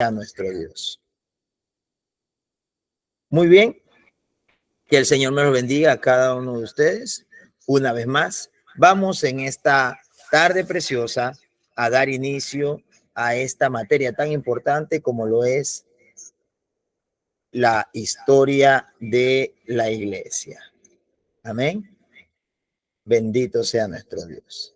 a nuestro Dios. Muy bien, que el Señor me los bendiga a cada uno de ustedes. Una vez más, vamos en esta tarde preciosa a dar inicio a esta materia tan importante como lo es la historia de la iglesia. Amén. Bendito sea nuestro Dios.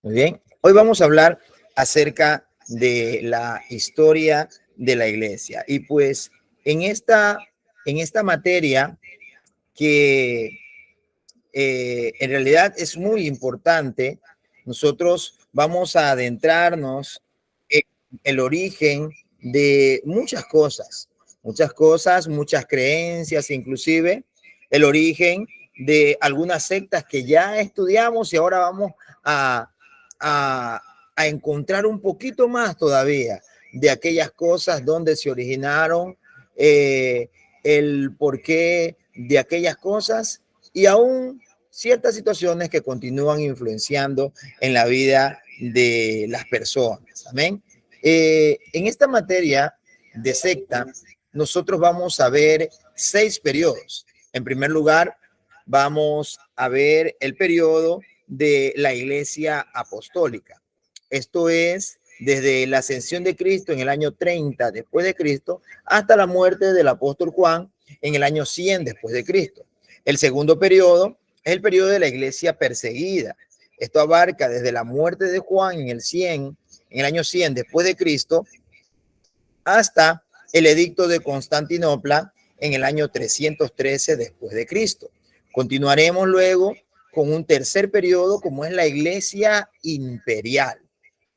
Muy bien, hoy vamos a hablar acerca de la historia de la iglesia. Y pues en esta materia que en realidad es muy importante, nosotros vamos a adentrarnos en el origen de muchas creencias, inclusive el origen de algunas sectas que ya estudiamos y ahora vamos a, a encontrar un poquito más todavía de aquellas cosas donde se originaron, el porqué de aquellas cosas y aún ciertas situaciones que continúan influenciando en la vida de las personas. Amén. En esta materia de secta, nosotros vamos a ver 6 periodos. En primer lugar, vamos a ver el periodo de la Iglesia Apostólica. Esto es desde la ascensión de Cristo en el año 30 después de Cristo hasta la muerte del apóstol Juan en el año 100 después de Cristo. El segundo periodo es el periodo de la iglesia perseguida. Esto abarca desde la muerte de Juan en el año 100 después de Cristo, hasta el edicto de Constantinopla en el año 313 después de Cristo. Continuaremos luego con un tercer periodo, como es la iglesia imperial,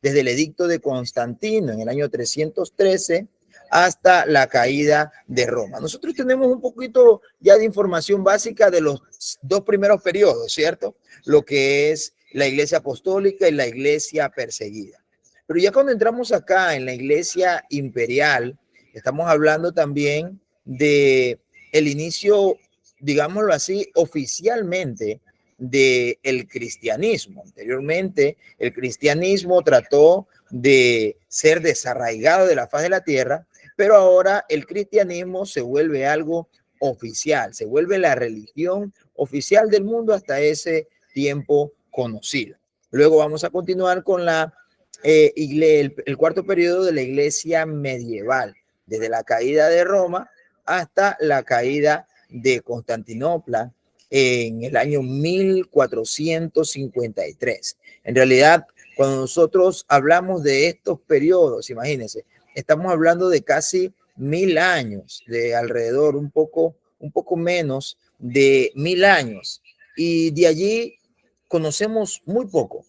desde el edicto de Constantino en el año 313 hasta la caída de Roma. Nosotros tenemos un poquito ya de información básica de los 2 primeros periodos, ¿cierto? Lo que es la iglesia apostólica y la iglesia perseguida. Pero ya cuando entramos acá en la iglesia imperial, estamos hablando también de el inicio, digámoslo así, oficialmente del cristianismo. Anteriormente, el cristianismo trató de ser desarraigado de la faz de la tierra, pero ahora el cristianismo se vuelve algo oficial, se vuelve la religión oficial del mundo hasta ese tiempo conocido. Luego vamos a continuar con el cuarto periodo de la iglesia medieval, desde la caída de Roma hasta la caída de Constantinopla en el año 1453. En realidad, cuando nosotros hablamos de estos periodos, imagínense, estamos hablando de casi 1000 años, de alrededor un poco menos de 1000 años. Y de allí conocemos muy poco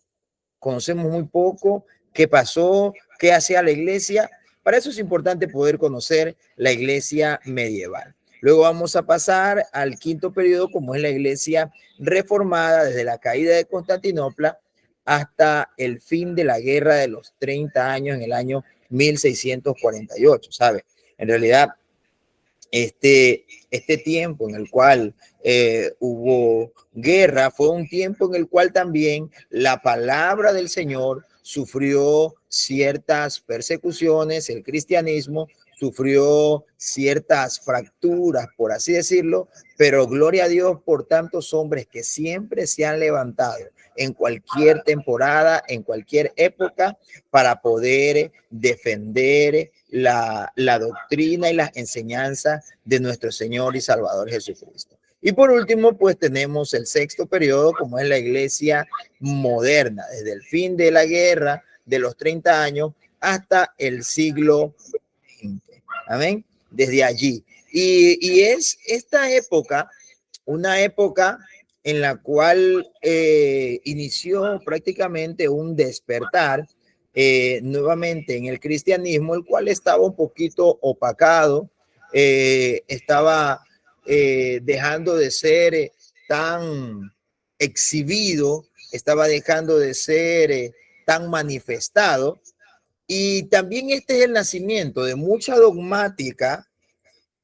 qué pasó, qué hacía la iglesia. Para eso es importante poder conocer la iglesia medieval. Luego vamos a pasar al quinto periodo, como es la iglesia reformada, desde la caída de Constantinopla hasta el fin de la guerra de los 30 años en el año 1648, ¿sabe? En realidad, este tiempo en el cual hubo guerra fue un tiempo en el cual también la palabra del Señor sufrió ciertas persecuciones, el cristianismo sufrió ciertas fracturas, por así decirlo, pero gloria a Dios por tantos hombres que siempre se han levantado en cualquier temporada, en cualquier época, para poder defender la doctrina y las enseñanzas de nuestro Señor y Salvador Jesucristo. Y por último, pues tenemos el sexto periodo, como es la iglesia moderna, desde el fin de la guerra de los 30 años hasta el siglo XX. Amén. Desde allí. Y es esta época, una época en la cual inició prácticamente un despertar nuevamente en el cristianismo, el cual estaba un poquito opacado, estaba dejando de ser tan exhibido, estaba dejando de ser tan manifestado. Y también este es el nacimiento de mucha dogmática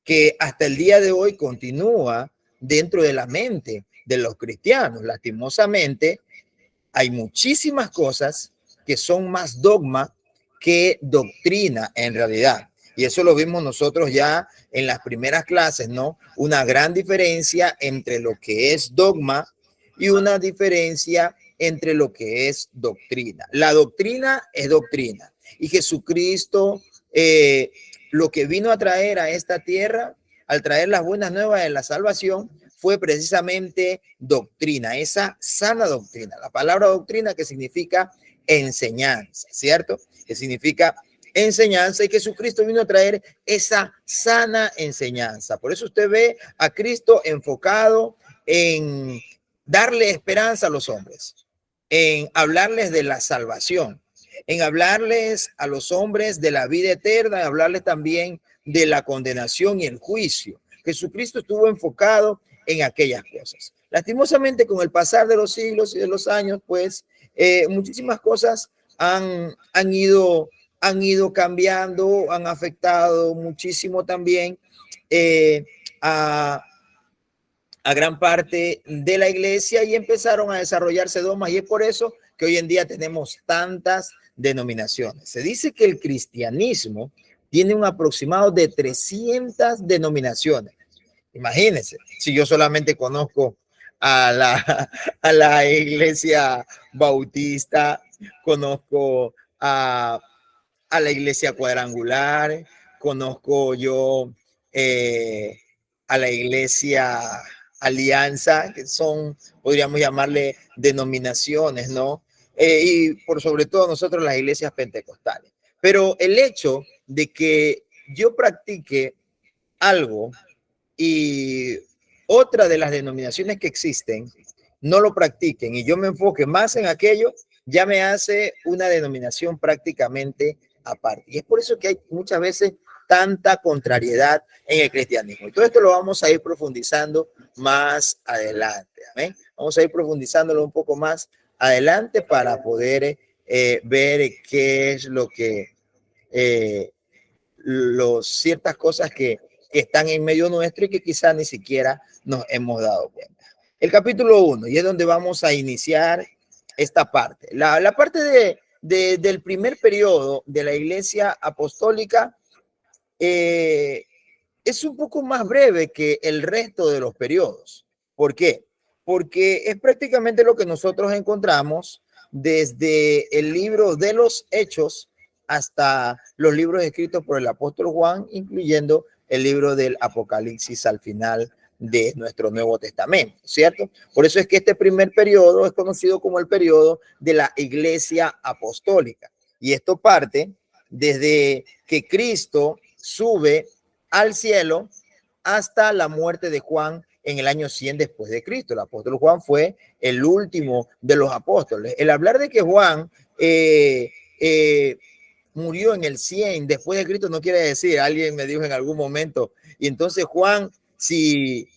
que hasta el día de hoy continúa dentro de la mente de los cristianos. Lastimosamente, hay muchísimas cosas que son más dogma que doctrina en realidad. Y eso lo vimos nosotros ya en las primeras clases, ¿no? Una gran diferencia entre lo que es dogma y una diferencia entre lo que es doctrina. La doctrina es doctrina. Y Jesucristo, lo que vino a traer a esta tierra, al traer las buenas nuevas de la salvación, fue precisamente doctrina, esa sana doctrina. La palabra doctrina que significa enseñanza, ¿cierto? Que significa enseñanza, y Jesucristo vino a traer esa sana enseñanza. Por eso usted ve a Cristo enfocado en darle esperanza a los hombres, en hablarles de la salvación, en hablarles a los hombres de la vida eterna, en hablarles también de la condenación y el juicio. Jesucristo estuvo enfocado en aquellas cosas. Lastimosamente, con el pasar de los siglos y de los años, pues muchísimas cosas han ido cambiando, han afectado muchísimo también a gran parte de la iglesia, y empezaron a desarrollarse dogmas, y es por eso que hoy en día tenemos tantas denominaciones. Se dice que el cristianismo tiene un aproximado de 300 denominaciones. Imagínense, si yo solamente conozco a la iglesia bautista, conozco a la iglesia cuadrangular, conozco yo a la iglesia Alianza, que son, podríamos llamarle denominaciones, ¿no? Y por sobre todo nosotros las iglesias pentecostales. Pero el hecho de que yo practique algo y otra de las denominaciones que existen no lo practiquen y yo me enfoque más en aquello, ya me hace una denominación prácticamente aparte. Y es por eso que hay muchas veces tanta contrariedad en el cristianismo. Y todo esto lo vamos a ir profundizando más adelante. ¿Amén? Vamos a ir profundizándolo un poco más adelante para poder ver qué es lo que ciertas cosas que están en medio nuestro y que quizás ni siquiera nos hemos dado cuenta. El capítulo 1, y es donde vamos a iniciar esta parte. La parte del primer periodo de la iglesia apostólica es un poco más breve que el resto de los periodos. ¿Por qué? Porque es prácticamente lo que nosotros encontramos desde el libro de los Hechos hasta los libros escritos por el apóstol Juan, incluyendo el libro del Apocalipsis al final de nuestro Nuevo Testamento, ¿cierto? Por eso es que este primer periodo es conocido como el periodo de la iglesia apostólica. Y esto parte desde que Cristo sube al cielo hasta la muerte de Juan en el año 100 después de Cristo. El apóstol Juan fue el último de los apóstoles. El hablar de que Juan murió en el 100 después de Cristo no quiere decir, alguien me dijo en algún momento, y entonces Juan, si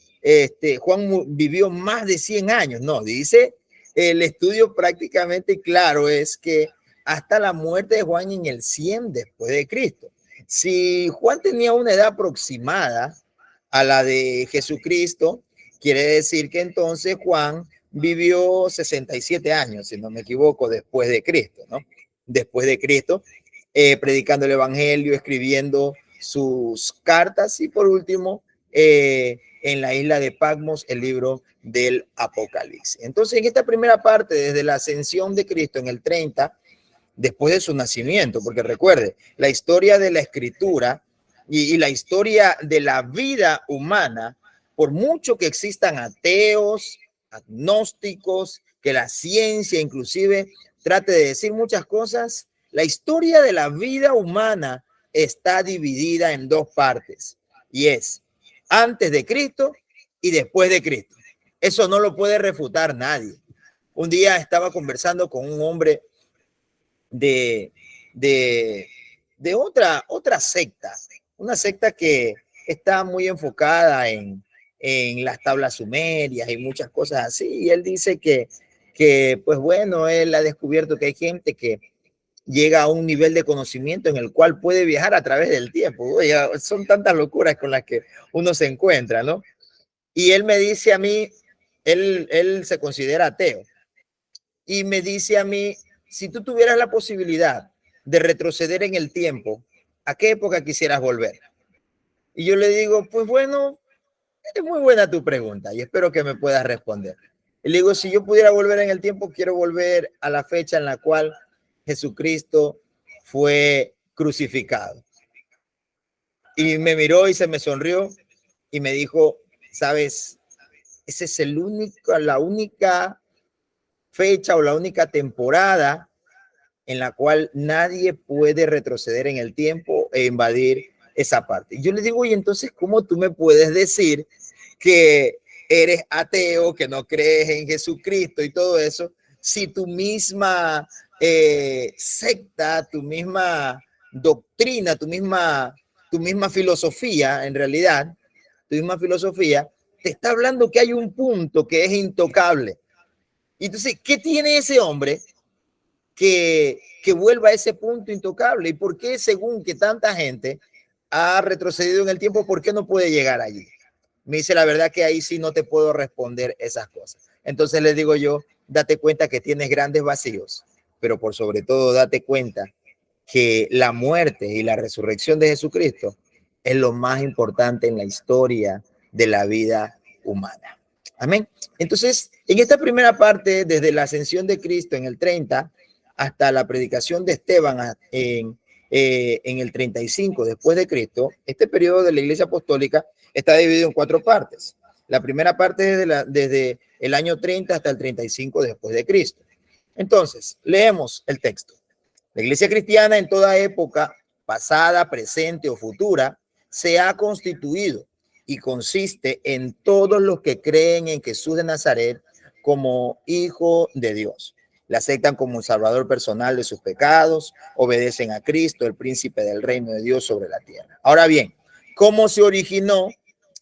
Juan vivió más de 100 años, no, dice el estudio prácticamente claro es que hasta la muerte de Juan en el 100 después de Cristo. Si Juan tenía una edad aproximada a la de Jesucristo, quiere decir que entonces Juan vivió 67 años, si no me equivoco, después de Cristo, ¿no? Después de Cristo, predicando el evangelio, escribiendo sus cartas y por último, en la isla de Patmos, el libro del Apocalipsis. Entonces, en esta primera parte, desde la ascensión de Cristo en el 30, después de su nacimiento, porque recuerde, la historia de la escritura y la historia de la vida humana, por mucho que existan ateos, agnósticos, que la ciencia inclusive trate de decir muchas cosas, la historia de la vida humana está dividida en dos partes, y es antes de Cristo y después de Cristo. Eso no lo puede refutar nadie. Un día estaba conversando con un hombre de otra secta, una secta que está muy enfocada en las tablas sumerias y muchas cosas así. Y él dice que, pues bueno, él ha descubierto que hay gente que llega a un nivel de conocimiento en el cual puede viajar a través del tiempo. Oye, son tantas locuras con las que uno se encuentra, ¿no? Y él me dice a mí, él se considera ateo, y me dice a mí si tú tuvieras la posibilidad de retroceder en el tiempo, ¿a qué época quisieras volver? Y yo le digo, pues bueno, es muy buena tu pregunta y espero que me puedas responder. Y le digo, si yo pudiera volver en el tiempo, quiero volver a la fecha en la cual Jesucristo fue crucificado. Y me miró y se me sonrió y me dijo, sabes, esa es la única fecha o la única temporada en la cual nadie puede retroceder en el tiempo e invadir esa parte. Y yo le digo, y entonces, ¿cómo tú me puedes decir que eres ateo, que no crees en Jesucristo y todo eso, si tu misma secta, tu misma doctrina, tu misma filosofía, en realidad, tu misma filosofía, te está hablando que hay un punto que es intocable? Y entonces, ¿qué tiene ese hombre que vuelva a ese punto intocable? ¿Y por qué, según que tanta gente ha retrocedido en el tiempo, por qué no puede llegar allí? Me dice, la verdad que ahí sí no te puedo responder esas cosas. Entonces le digo yo, date cuenta que tienes grandes vacíos, pero por sobre todo date cuenta que la muerte y la resurrección de Jesucristo es lo más importante en la historia de la vida humana. Amén. Entonces, en esta primera parte, desde la ascensión de Cristo en el 30 hasta la predicación de Esteban en el 35 después de Cristo, este periodo de la Iglesia Apostólica está dividido en 4 partes. La primera parte es desde el año 30 hasta el 35 después de Cristo. Entonces, leemos el texto. La Iglesia cristiana en toda época, pasada, presente o futura, se ha constituido y consiste en todos los que creen en Jesús de Nazaret como Hijo de Dios. Le aceptan como un salvador personal de sus pecados, obedecen a Cristo, el príncipe del reino de Dios sobre la tierra. Ahora bien, ¿cómo se originó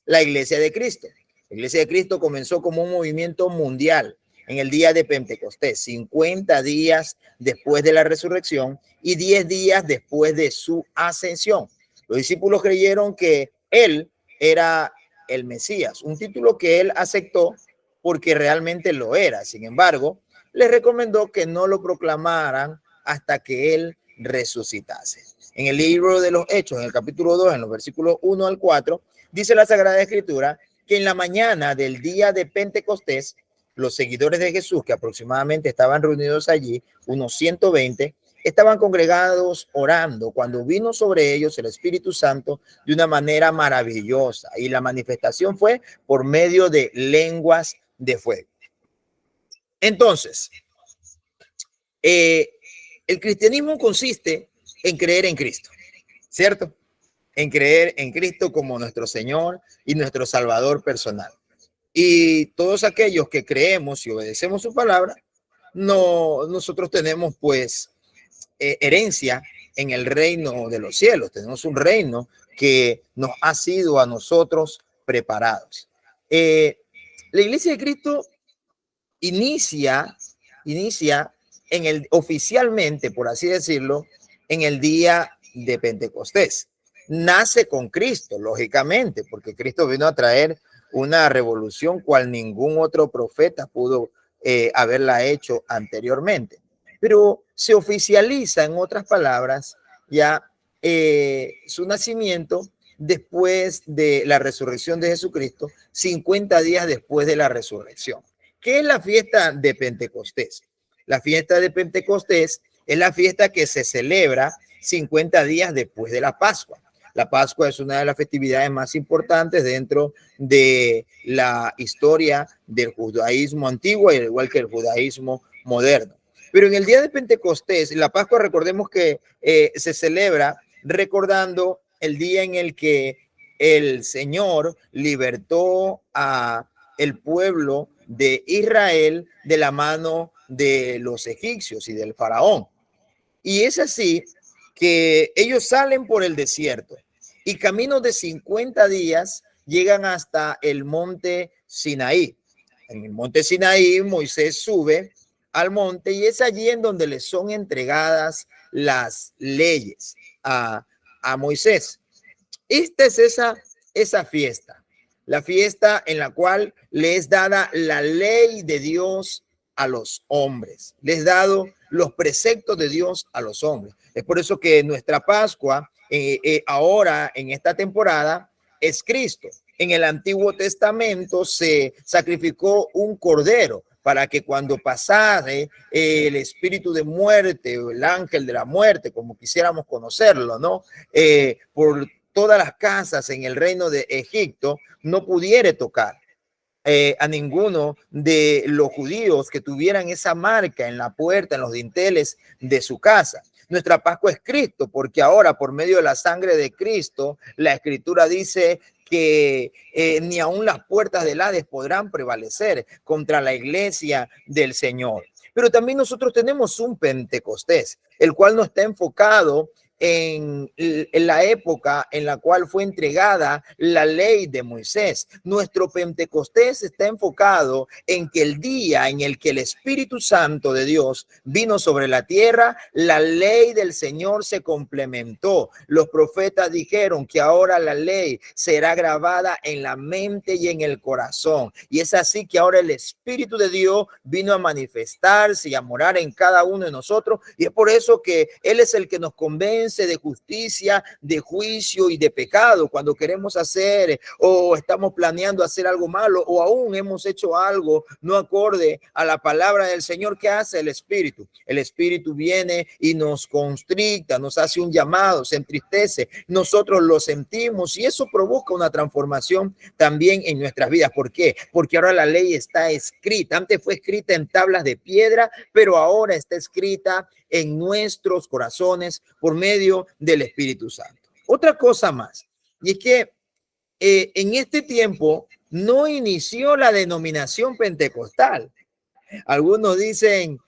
la Iglesia de Cristo? La Iglesia de Cristo comenzó como un movimiento mundial en el día de Pentecostés, 50 días después de la resurrección y 10 días después de su ascensión. Los discípulos creyeron que él era el Mesías, un título que él aceptó porque realmente lo era. Sin embargo, les recomendó que no lo proclamaran hasta que él resucitase. En el libro de los Hechos, en el capítulo 2, en los versículos 1 al 4, dice la Sagrada Escritura que en la mañana del día de Pentecostés, los seguidores de Jesús, que aproximadamente estaban reunidos allí, unos 120, estaban congregados orando cuando vino sobre ellos el Espíritu Santo de una manera maravillosa, y la manifestación fue por medio de lenguas de fuego. Entonces, el cristianismo consiste en creer en Cristo, ¿cierto? En creer en Cristo como nuestro Señor y nuestro Salvador personal. Y todos aquellos que creemos y obedecemos su palabra, nosotros tenemos pues herencia en el reino de los cielos. Tenemos un reino que nos ha sido a nosotros preparados. La Iglesia de Cristo inicia oficialmente, por así decirlo, en el día de Pentecostés. Nace con Cristo, lógicamente, porque Cristo vino a traer una revolución cual ningún otro profeta pudo haberla hecho anteriormente. Pero se oficializa, en otras palabras, ya su nacimiento después de la resurrección de Jesucristo, 50 días después de la resurrección. ¿Qué es la fiesta de Pentecostés? La fiesta de Pentecostés es la fiesta que se celebra 50 días después de la Pascua. La Pascua es una de las festividades más importantes dentro de la historia del judaísmo antiguo, igual que el judaísmo moderno. Pero en el día de Pentecostés, la Pascua, recordemos que se celebra recordando el día en el que el Señor libertó a el pueblo de Israel de la mano de los egipcios y del faraón. Y es así que ellos salen por el desierto y camino de 50 días llegan hasta el monte Sinaí. En el monte Sinaí, Moisés sube al monte y es allí en donde le son entregadas las leyes a Moisés. Esta es esa fiesta, la fiesta en la cual le es dada la ley de Dios a los hombres. Les he dado los preceptos de Dios a los hombres. Es por eso que nuestra Pascua ahora en esta temporada es Cristo. En el Antiguo Testamento se sacrificó un cordero para que cuando pasase el espíritu de muerte o el ángel de la muerte, como quisiéramos conocerlo, ¿no? Por todas las casas en el reino de Egipto, no pudiera tocar a ninguno de los judíos que tuvieran esa marca en la puerta, en los dinteles de su casa. Nuestra Pascua es Cristo, porque ahora por medio de la sangre de Cristo, la Escritura dice que ni aun las puertas del Hades podrán prevalecer contra la iglesia del Señor. Pero también nosotros tenemos un Pentecostés, el cual no está enfocado en la época en la cual fue entregada la ley de Moisés. Nuestro Pentecostés está enfocado en que el día en el que el Espíritu Santo de Dios vino sobre la tierra, la ley del Señor se complementó. Los profetas dijeron que ahora la ley será grabada en la mente y en el corazón. Y es así que ahora el Espíritu de Dios vino a manifestarse y a morar en cada uno de nosotros. Y es por eso que Él es el que nos convence de justicia, de juicio y de pecado cuando queremos hacer o estamos planeando hacer algo malo o aún hemos hecho algo no acorde a la palabra del Señor. ¿Qué hace el Espíritu? El Espíritu viene y nos constricta, nos hace un llamado, se entristece, nosotros lo sentimos y eso provoca una transformación también en nuestras vidas. ¿Por qué? Porque ahora la ley está escrita. Antes fue escrita en tablas de piedra, pero ahora está escrita en nuestros corazones por medio del Espíritu Santo. Otra cosa más, y es que en este tiempo no inició la denominación pentecostal. Algunos dicen,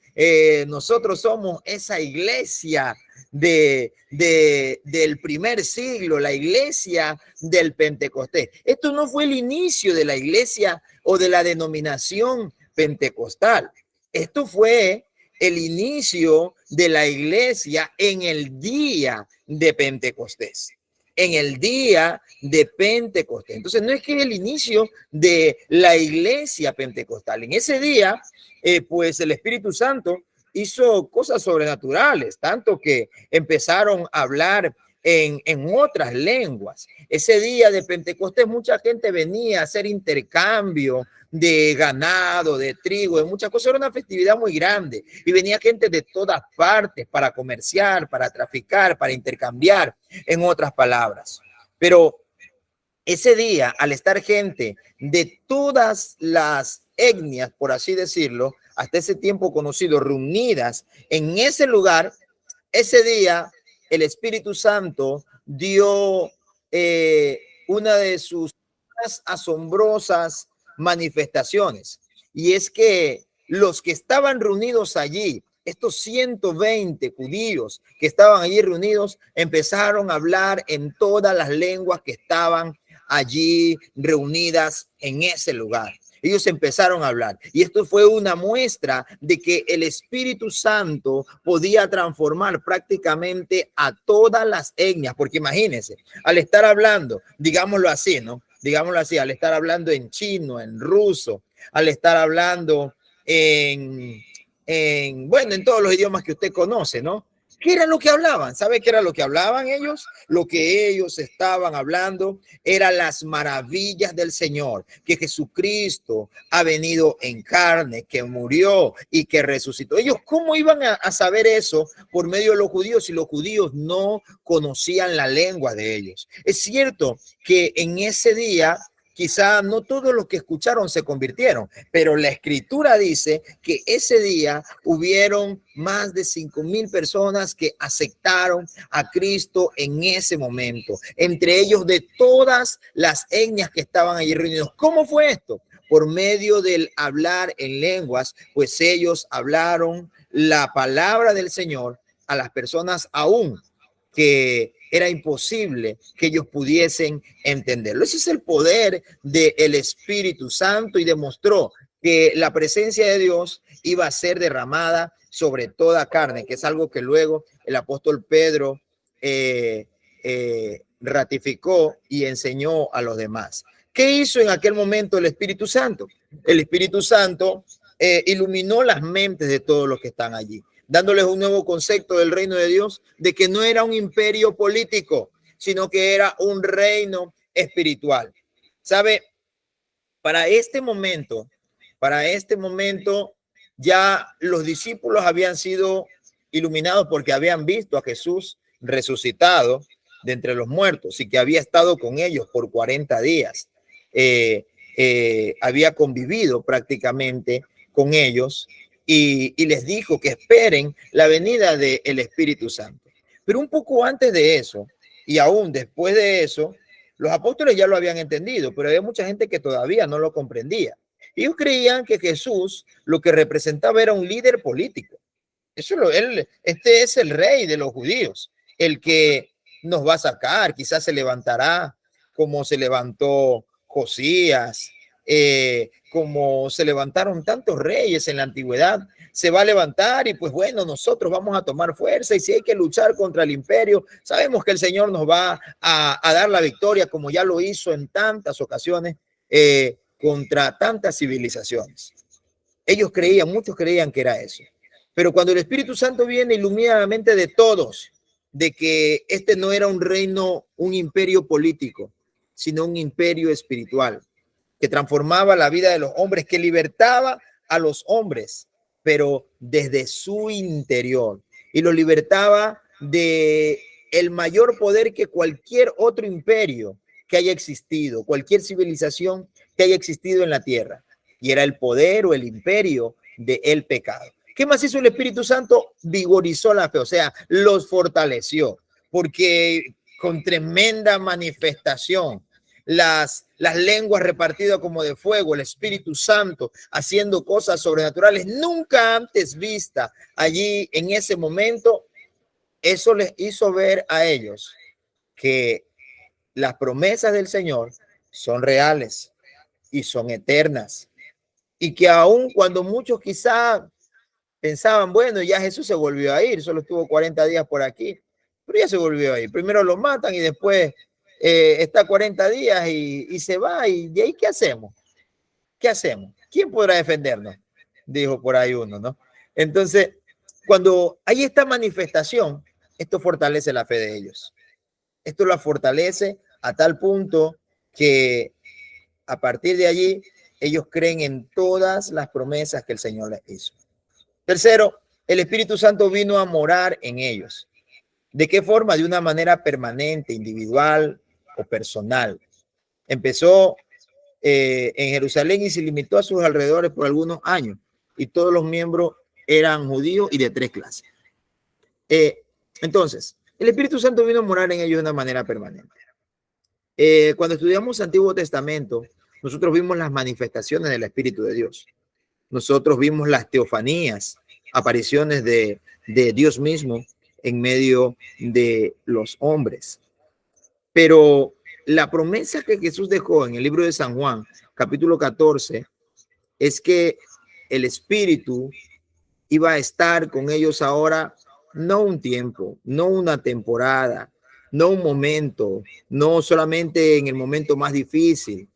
nosotros somos esa iglesia del primer siglo, la iglesia del Pentecostés. Esto no fue el inicio de la iglesia o de la denominación pentecostal. Esto fue el inicio de la iglesia en el día de Pentecostés. En el día de Pentecostés. Entonces, no es que el inicio de la iglesia pentecostal. En ese día, pues el Espíritu Santo hizo cosas sobrenaturales, tanto que empezaron a hablar en otras lenguas. Ese día de Pentecostés, mucha gente venía a hacer intercambio de ganado, de trigo, de muchas cosas. Era una festividad muy grande y venía gente de todas partes para comerciar, para traficar, para intercambiar, en otras palabras. Pero ese día, al estar gente de todas las etnias, por así decirlo, hasta ese tiempo conocido, reunidas en ese lugar, ese día el Espíritu Santo dio una de sus más asombrosas manifestaciones. Y es que los que estaban reunidos allí, estos 120 judíos que estaban allí reunidos, empezaron a hablar en todas las lenguas que estaban allí reunidas en ese lugar. Ellos empezaron a hablar y esto fue una muestra de que el Espíritu Santo podía transformar prácticamente a todas las etnias, porque imagínense, al estar hablando, digámoslo así, ¿no? Digámoslo así, al estar hablando en chino, en ruso, al estar hablando bueno, en todos los idiomas que usted conoce, ¿no? ¿Qué era lo que hablaban? ¿Sabe qué era lo que hablaban ellos? Lo que ellos estaban hablando eran las maravillas del Señor, que Jesucristo ha venido en carne, que murió y que resucitó. Ellos, ¿cómo iban a saber eso por medio de los judíos si los judíos no conocían la lengua de ellos? Es cierto que en ese día quizá no todos los que escucharon se convirtieron, pero la Escritura dice que ese día hubieron más de 5,000 personas que aceptaron a Cristo en ese momento, entre ellos de todas las etnias que estaban allí reunidos. ¿Cómo fue esto? Por medio del hablar en lenguas, pues ellos hablaron la palabra del Señor a las personas aún que era imposible que ellos pudiesen entenderlo. Ese es el poder del Espíritu Santo y demostró que la presencia de Dios iba a ser derramada sobre toda carne, que es algo que luego el apóstol Pedro ratificó y enseñó a los demás. ¿Qué hizo en aquel momento el Espíritu Santo? El Espíritu Santo iluminó las mentes de todos los que están allí, dándoles un nuevo concepto del reino de Dios, de que no era un imperio político, sino que era un reino espiritual. ¿Sabe? Para este momento, ya los discípulos habían sido iluminados porque habían visto a Jesús resucitado de entre los muertos y que había estado con ellos por 40 días. Había convivido prácticamente con ellos y les dijo que esperen la venida del Espíritu Santo. Pero un poco antes de eso, y aún después de eso, los apóstoles ya lo habían entendido, pero había mucha gente que todavía no lo comprendía. Ellos creían que Jesús lo que representaba era un líder político. Este es el rey de los judíos, el que nos va a sacar, quizás se levantará como se levantó Josías, como se levantaron tantos reyes en la antigüedad. Se va a levantar y pues bueno, nosotros vamos a tomar fuerza y si hay que luchar contra el imperio, sabemos que el Señor nos va a dar la victoria como ya lo hizo en tantas ocasiones contra tantas civilizaciones. Muchos creían que era eso. Pero cuando el Espíritu Santo viene, ilumina la mente de todos de que este no era un reino, un imperio político, sino un imperio espiritual que transformaba la vida de los hombres, que libertaba a los hombres, pero desde su interior, y lo libertaba de el mayor poder que cualquier otro imperio que haya existido, cualquier civilización que haya existido en la tierra, y era el poder o el imperio del pecado. ¿Qué más hizo el Espíritu Santo? Vigorizó la fe, o sea, los fortaleció, porque con tremenda manifestación, las lenguas repartidas como de fuego, el Espíritu Santo haciendo cosas sobrenaturales nunca antes vistas allí en ese momento, eso les hizo ver a ellos que las promesas del Señor son reales y son eternas, y que aun cuando muchos quizá pensaban, bueno, ya Jesús se volvió a ir, solo estuvo 40 días por aquí, pero ya se volvió a ir. Primero lo matan y después está 40 días y se va. ¿Y de ahí qué hacemos? ¿Qué hacemos? ¿Quién podrá defendernos? Dijo por ahí uno, ¿no? Entonces, cuando hay esta manifestación, esto fortalece la fe de ellos. Esto la fortalece a tal punto que a partir de allí, ellos creen en todas las promesas que el Señor les hizo. Tercero, el Espíritu Santo vino a morar en ellos. ¿De qué forma? De una manera permanente, individual o personal. Empezó en Jerusalén y se limitó a sus alrededores por algunos años. Y todos los miembros eran judíos y de 3 clases. Entonces, el Espíritu Santo vino a morar en ellos de una manera permanente. Cuando estudiamos Antiguo Testamento, nosotros vimos las manifestaciones del Espíritu de Dios. Nosotros vimos las teofanías, apariciones de Dios mismo en medio de los hombres. Pero la promesa que Jesús dejó en el libro de San Juan, capítulo 14, es que el Espíritu iba a estar con ellos ahora, no un tiempo, no una temporada, no un momento, no solamente en el momento más difícil,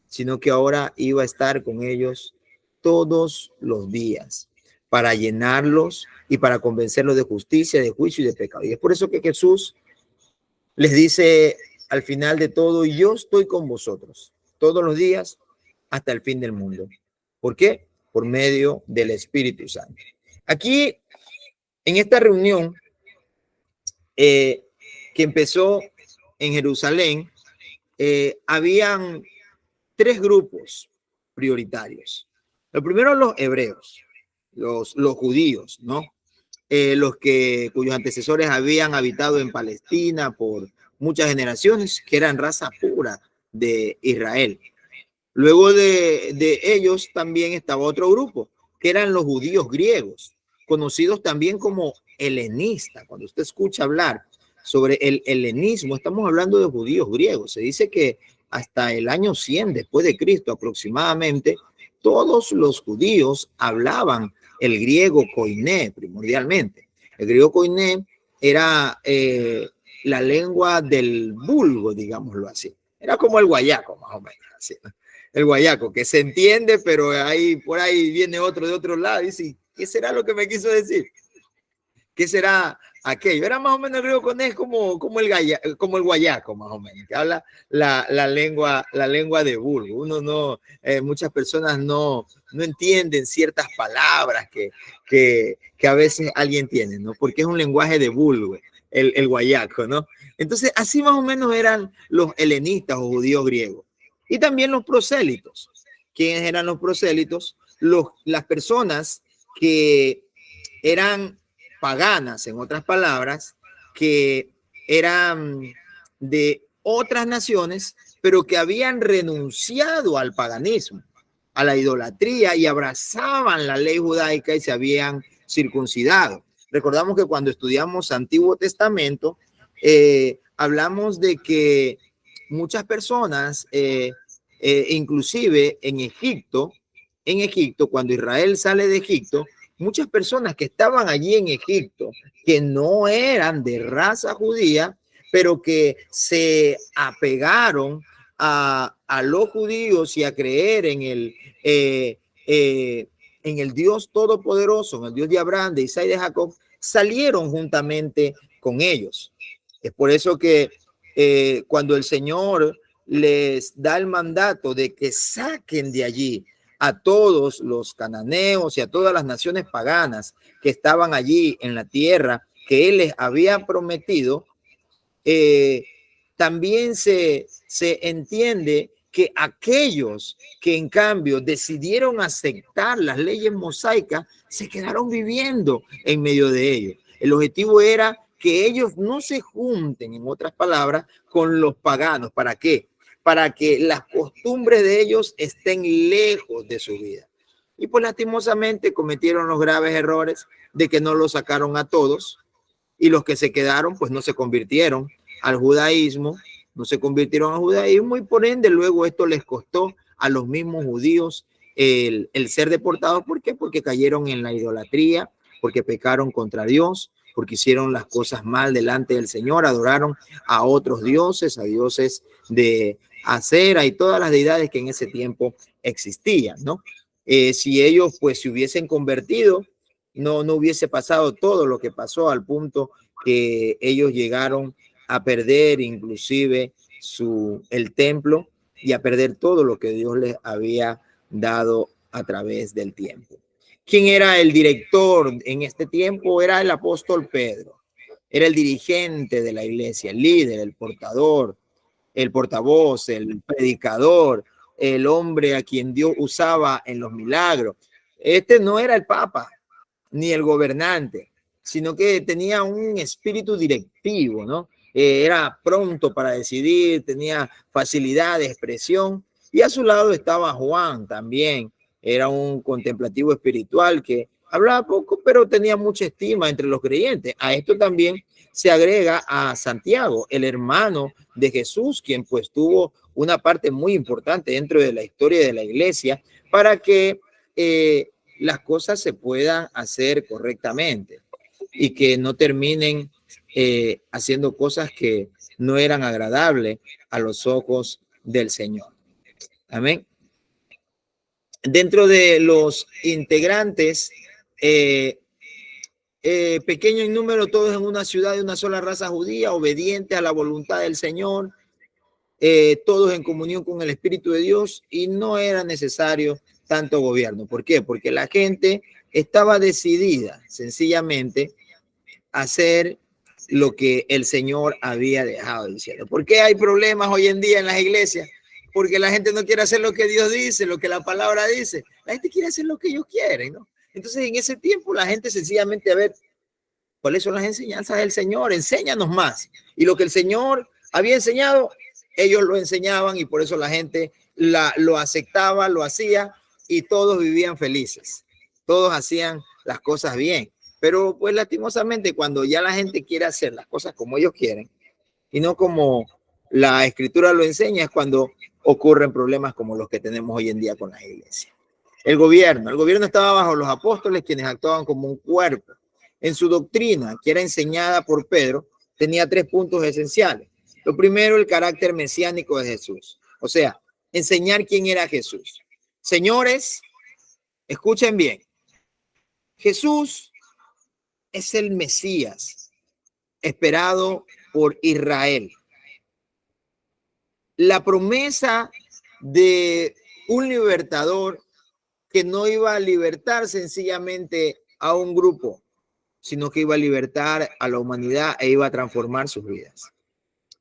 sino que ahora iba a estar con ellos todos los días para llenarlos y para convencerlos de justicia, de juicio y de pecado. Y es por eso que Jesús les dice al final de todo, yo estoy con vosotros todos los días hasta el fin del mundo. ¿Por qué? Por medio del Espíritu Santo. Aquí, en esta reunión que empezó en Jerusalén, habían 3 grupos prioritarios. Lo primero, los hebreos, los judíos, ¿no? Cuyos antecesores habían habitado en Palestina por muchas generaciones, que eran raza pura de Israel. Luego de ellos también estaba otro grupo, que eran los judíos griegos, conocidos también como helenistas. Cuando usted escucha hablar sobre el helenismo, estamos hablando de judíos griegos. Se dice que hasta el año 100 después de Cristo aproximadamente, todos los judíos hablaban el griego koiné primordialmente. El griego koiné era la lengua del vulgo, digámoslo así. Era como el guayaco, más o menos. Así, ¿no? el guayaco, que se entiende, pero ahí, por ahí viene otro de otro lado y dice, ¿qué será lo que me quiso decir? ¿Qué será aquello? Era más o menos el río Conés como el guayaco, más o menos, que habla la lengua de vulgo. Uno no, muchas personas no entienden ciertas palabras que a veces alguien tiene, ¿no? Porque es un lenguaje de vulgo, el guayaco, ¿no? Entonces, así más o menos eran los helenistas o judíos griegos. Y también los prosélitos. ¿Quiénes eran los prosélitos? Las personas que eran paganas, en otras palabras, que eran de otras naciones, pero que habían renunciado al paganismo, a la idolatría y abrazaban la ley judaica y se habían circuncidado. Recordamos que cuando estudiamos Antiguo Testamento, hablamos de que muchas personas, inclusive en Egipto, cuando Israel sale de Egipto, muchas personas que estaban allí en Egipto, que no eran de raza judía, pero que se apegaron a los judíos y a creer en el Dios Todopoderoso, en el Dios de Abraham, de Isaac y de Jacob, salieron juntamente con ellos. Es por eso que cuando el Señor les da el mandato de que saquen de allí a todos los cananeos y a todas las naciones paganas que estaban allí en la tierra que Él les había prometido, también se entiende que aquellos que en cambio decidieron aceptar las leyes mosaicas se quedaron viviendo en medio de ellos. El objetivo era que ellos no se junten, en otras palabras, con los paganos. ¿Para qué? Para que las costumbres de ellos estén lejos de su vida. Y pues lastimosamente cometieron los graves errores de que no los sacaron a todos y los que se quedaron pues no se convirtieron al judaísmo, y por ende luego esto les costó a los mismos judíos el ser deportados. ¿Por qué? Porque cayeron en la idolatría, porque pecaron contra Dios, porque hicieron las cosas mal delante del Señor, adoraron a otros dioses, a dioses de Acera y todas las deidades que en ese tiempo existían, ¿no? Si ellos pues se hubiesen convertido, no hubiese pasado todo lo que pasó, al punto que ellos llegaron a perder inclusive el templo y a perder todo lo que Dios les había dado a través del tiempo. ¿Quién era el director en este tiempo? Era el apóstol Pedro. Era el dirigente de la iglesia, el líder, el portador, el portavoz, el predicador, el hombre a quien Dios usaba en los milagros. Este no era el papa ni el gobernante, sino que tenía un espíritu directivo, ¿no? Era pronto para decidir, tenía facilidad de expresión, y a su lado estaba Juan también. Era un contemplativo espiritual que hablaba poco, pero tenía mucha estima entre los creyentes. A esto también se agrega a Santiago, el hermano de Jesús, quien pues tuvo una parte muy importante dentro de la historia de la iglesia para que las cosas se puedan hacer correctamente y que no terminen haciendo cosas que no eran agradables a los ojos del Señor. Amén. Dentro de los integrantes, pequeño en número, todos en una ciudad de una sola raza judía, obediente a la voluntad del Señor, todos en comunión con el Espíritu de Dios, y no era necesario tanto gobierno. ¿Por qué? Porque la gente estaba decidida sencillamente a hacer lo que el Señor había dejado diciendo. ¿Por qué hay problemas hoy en día en las iglesias? Porque la gente no quiere hacer lo que Dios dice, lo que la palabra dice. La gente quiere hacer lo que ellos quieren, ¿no? Entonces, en ese tiempo, la gente sencillamente, a ver, ¿cuáles son las enseñanzas del Señor? Enséñanos más. Y lo que el Señor había enseñado, ellos lo enseñaban, y por eso la gente lo aceptaba, lo hacía, y todos vivían felices. Todos hacían las cosas bien. Pero pues lastimosamente, cuando ya la gente quiere hacer las cosas como ellos quieren y no como la Escritura lo enseña, es cuando ocurren problemas como los que tenemos hoy en día con las iglesias. El gobierno estaba bajo los apóstoles, quienes actuaban como un cuerpo. En su doctrina, que era enseñada por Pedro, tenía 3 puntos esenciales. Lo primero, el carácter mesiánico de Jesús. O sea, enseñar quién era Jesús. Señores, escuchen bien. Jesús es el Mesías esperado por Israel. La promesa de un libertador que no iba a libertar sencillamente a un grupo, sino que iba a libertar a la humanidad e iba a transformar sus vidas.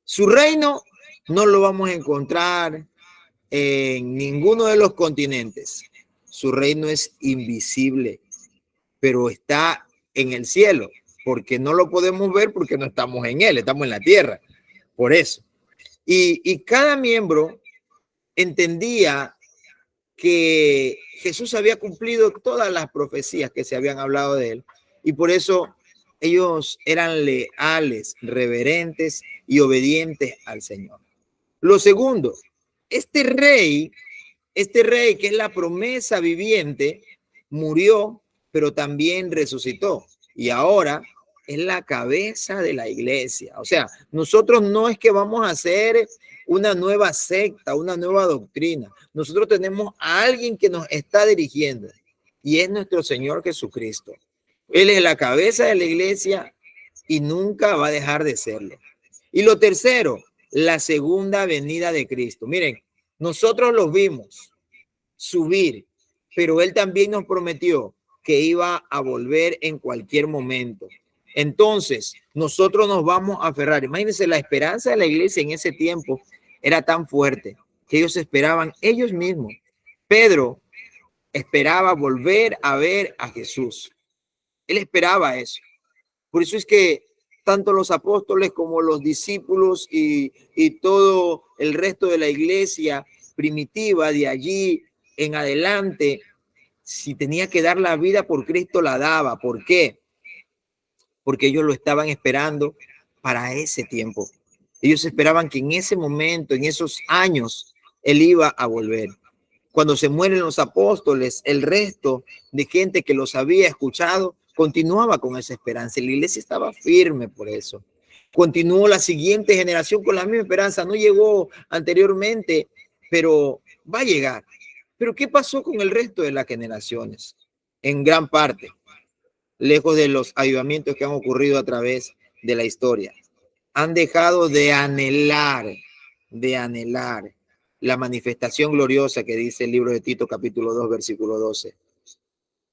Su reino no lo vamos a encontrar en ninguno de los continentes. Su reino es invisible, pero está en el cielo, porque no lo podemos ver porque no estamos en él, estamos en la tierra. Por eso. Y cada miembro entendía que Jesús había cumplido todas las profecías que se habían hablado de él, y por eso ellos eran leales, reverentes y obedientes al Señor. Lo segundo, este rey que es la promesa viviente, murió, pero también resucitó, y ahora es la cabeza de la iglesia. O sea, nosotros no es que vamos a hacer una nueva secta, una nueva doctrina. Nosotros tenemos a alguien que nos está dirigiendo, y es nuestro Señor Jesucristo. Él es la cabeza de la iglesia y nunca va a dejar de serlo. Y lo tercero, la segunda venida de Cristo. Miren, nosotros los vimos subir, pero Él también nos prometió que iba a volver en cualquier momento. Entonces, nosotros nos vamos a aferrar. Imagínense, la esperanza de la iglesia en ese tiempo era tan fuerte que ellos esperaban ellos mismos. Pedro esperaba volver a ver a Jesús. Él esperaba eso. Por eso es que tanto los apóstoles como los discípulos y todo el resto de la iglesia primitiva de allí en adelante, si tenía que dar la vida por Cristo, la daba. ¿Por qué? Porque ellos lo estaban esperando para ese tiempo. Ellos esperaban que en ese momento, en esos años, Él iba a volver. Cuando se mueren los apóstoles, el resto de gente que los había escuchado continuaba con esa esperanza. La iglesia estaba firme por eso. Continuó la siguiente generación con la misma esperanza. No llegó anteriormente, pero va a llegar. Pero ¿qué pasó con el resto de las generaciones? En gran parte, lejos de los avivamientos que han ocurrido a través de la historia, han dejado de anhelar la manifestación gloriosa que dice el libro de Tito capítulo 2 versículo 12.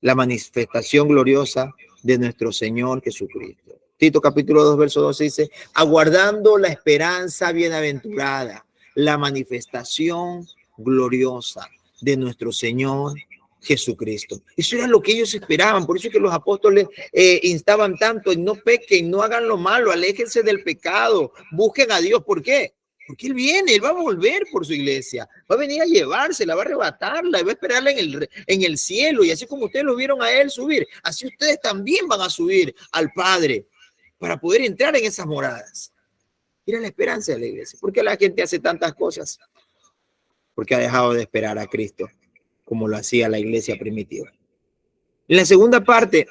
La manifestación gloriosa de nuestro Señor Jesucristo. Tito capítulo 2 verso 12 dice, aguardando la esperanza bienaventurada, la manifestación gloriosa de nuestro Señor Jesucristo. Eso era lo que ellos esperaban. Por eso es que los apóstoles instaban tanto en no pequen, no hagan lo malo, aléjense del pecado, busquen a Dios. ¿Por qué? Porque Él viene, Él va a volver por su iglesia, va a venir a llevársela, va a arrebatarla, va a esperarla en el cielo. Y así como ustedes lo vieron a Él subir, así ustedes también van a subir al Padre para poder entrar en esas moradas. Mira la esperanza de la iglesia. ¿Por qué la gente hace tantas cosas? Porque ha dejado de esperar a Cristo como lo hacía la iglesia primitiva. En la segunda parte,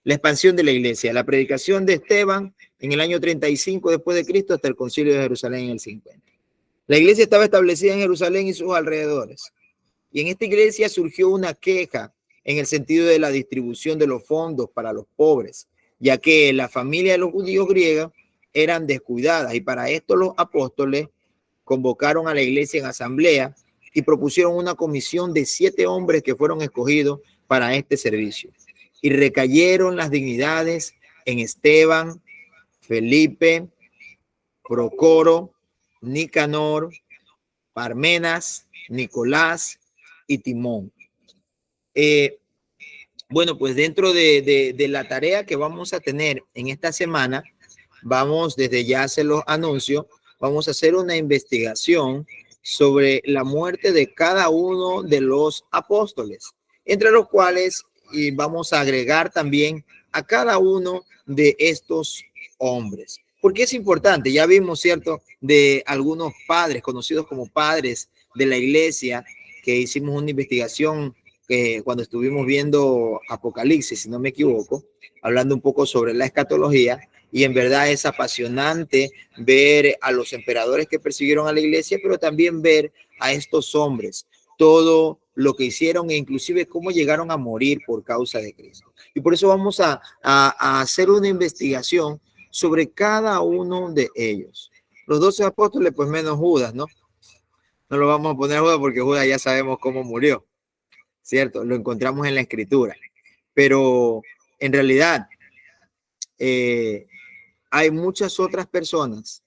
la expansión de la iglesia, la predicación de Esteban en el año 35 después de Cristo hasta el concilio de Jerusalén en el 50. La iglesia estaba establecida en Jerusalén y sus alrededores. Y en esta iglesia surgió una queja en el sentido de la distribución de los fondos para los pobres, ya que la familia de los judíos griegos eran descuidadas, y para esto los apóstoles convocaron a la iglesia en asamblea y propusieron una comisión de 7 hombres que fueron escogidos para este servicio. Y recayeron las dignidades en Esteban, Felipe, Procoro, Nicanor, Parmenas, Nicolás y Timón. Bueno, pues dentro de la tarea que vamos a tener en esta semana, vamos, desde ya se los anuncio, vamos a hacer una investigación sobre la muerte de cada uno de los apóstoles, entre los cuales vamos a agregar también a cada uno de estos hombres. Porque es importante, ya vimos, ¿cierto?, de algunos padres, conocidos como padres de la iglesia, que hicimos una investigación cuando estuvimos viendo Apocalipsis, si no me equivoco, hablando un poco sobre la escatología, Y en verdad es apasionante ver a los emperadores que persiguieron a la iglesia, pero también ver a estos hombres, todo lo que hicieron e inclusive cómo llegaron a morir por causa de Cristo. Y por eso vamos a hacer una investigación sobre cada uno de ellos. Los 12 apóstoles, pues menos Judas, ¿no? No lo vamos a poner a Judas porque Judas ya sabemos cómo murió, ¿cierto? Lo encontramos en la escritura. Pero en realidad hay muchas otras personas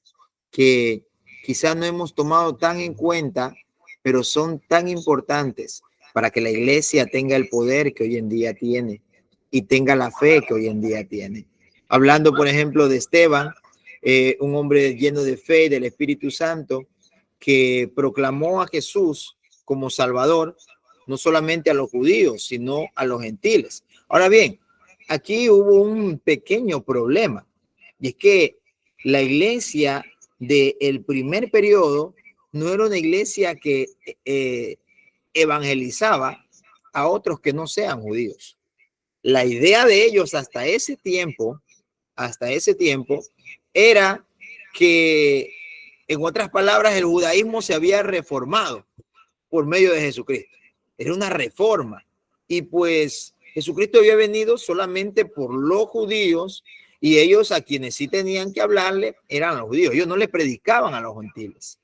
que quizás no hemos tomado tan en cuenta, pero son tan importantes para que la iglesia tenga el poder que hoy en día tiene y tenga la fe que hoy en día tiene. Hablando, por ejemplo, de Esteban, un hombre lleno de fe y del Espíritu Santo, que proclamó a Jesús como Salvador, no solamente a los judíos, sino a los gentiles. Ahora bien, aquí hubo un pequeño problema, y es que la iglesia del primer periodo no era una iglesia que evangelizaba a otros que no sean judíos. La idea de ellos hasta ese tiempo, era que, en otras palabras, el judaísmo se había reformado por medio de Jesucristo. Era una reforma. Y pues Jesucristo había venido solamente por los judíos, y ellos a quienes sí tenían que hablarle eran los judíos. Ellos no le predicaban a los gentiles.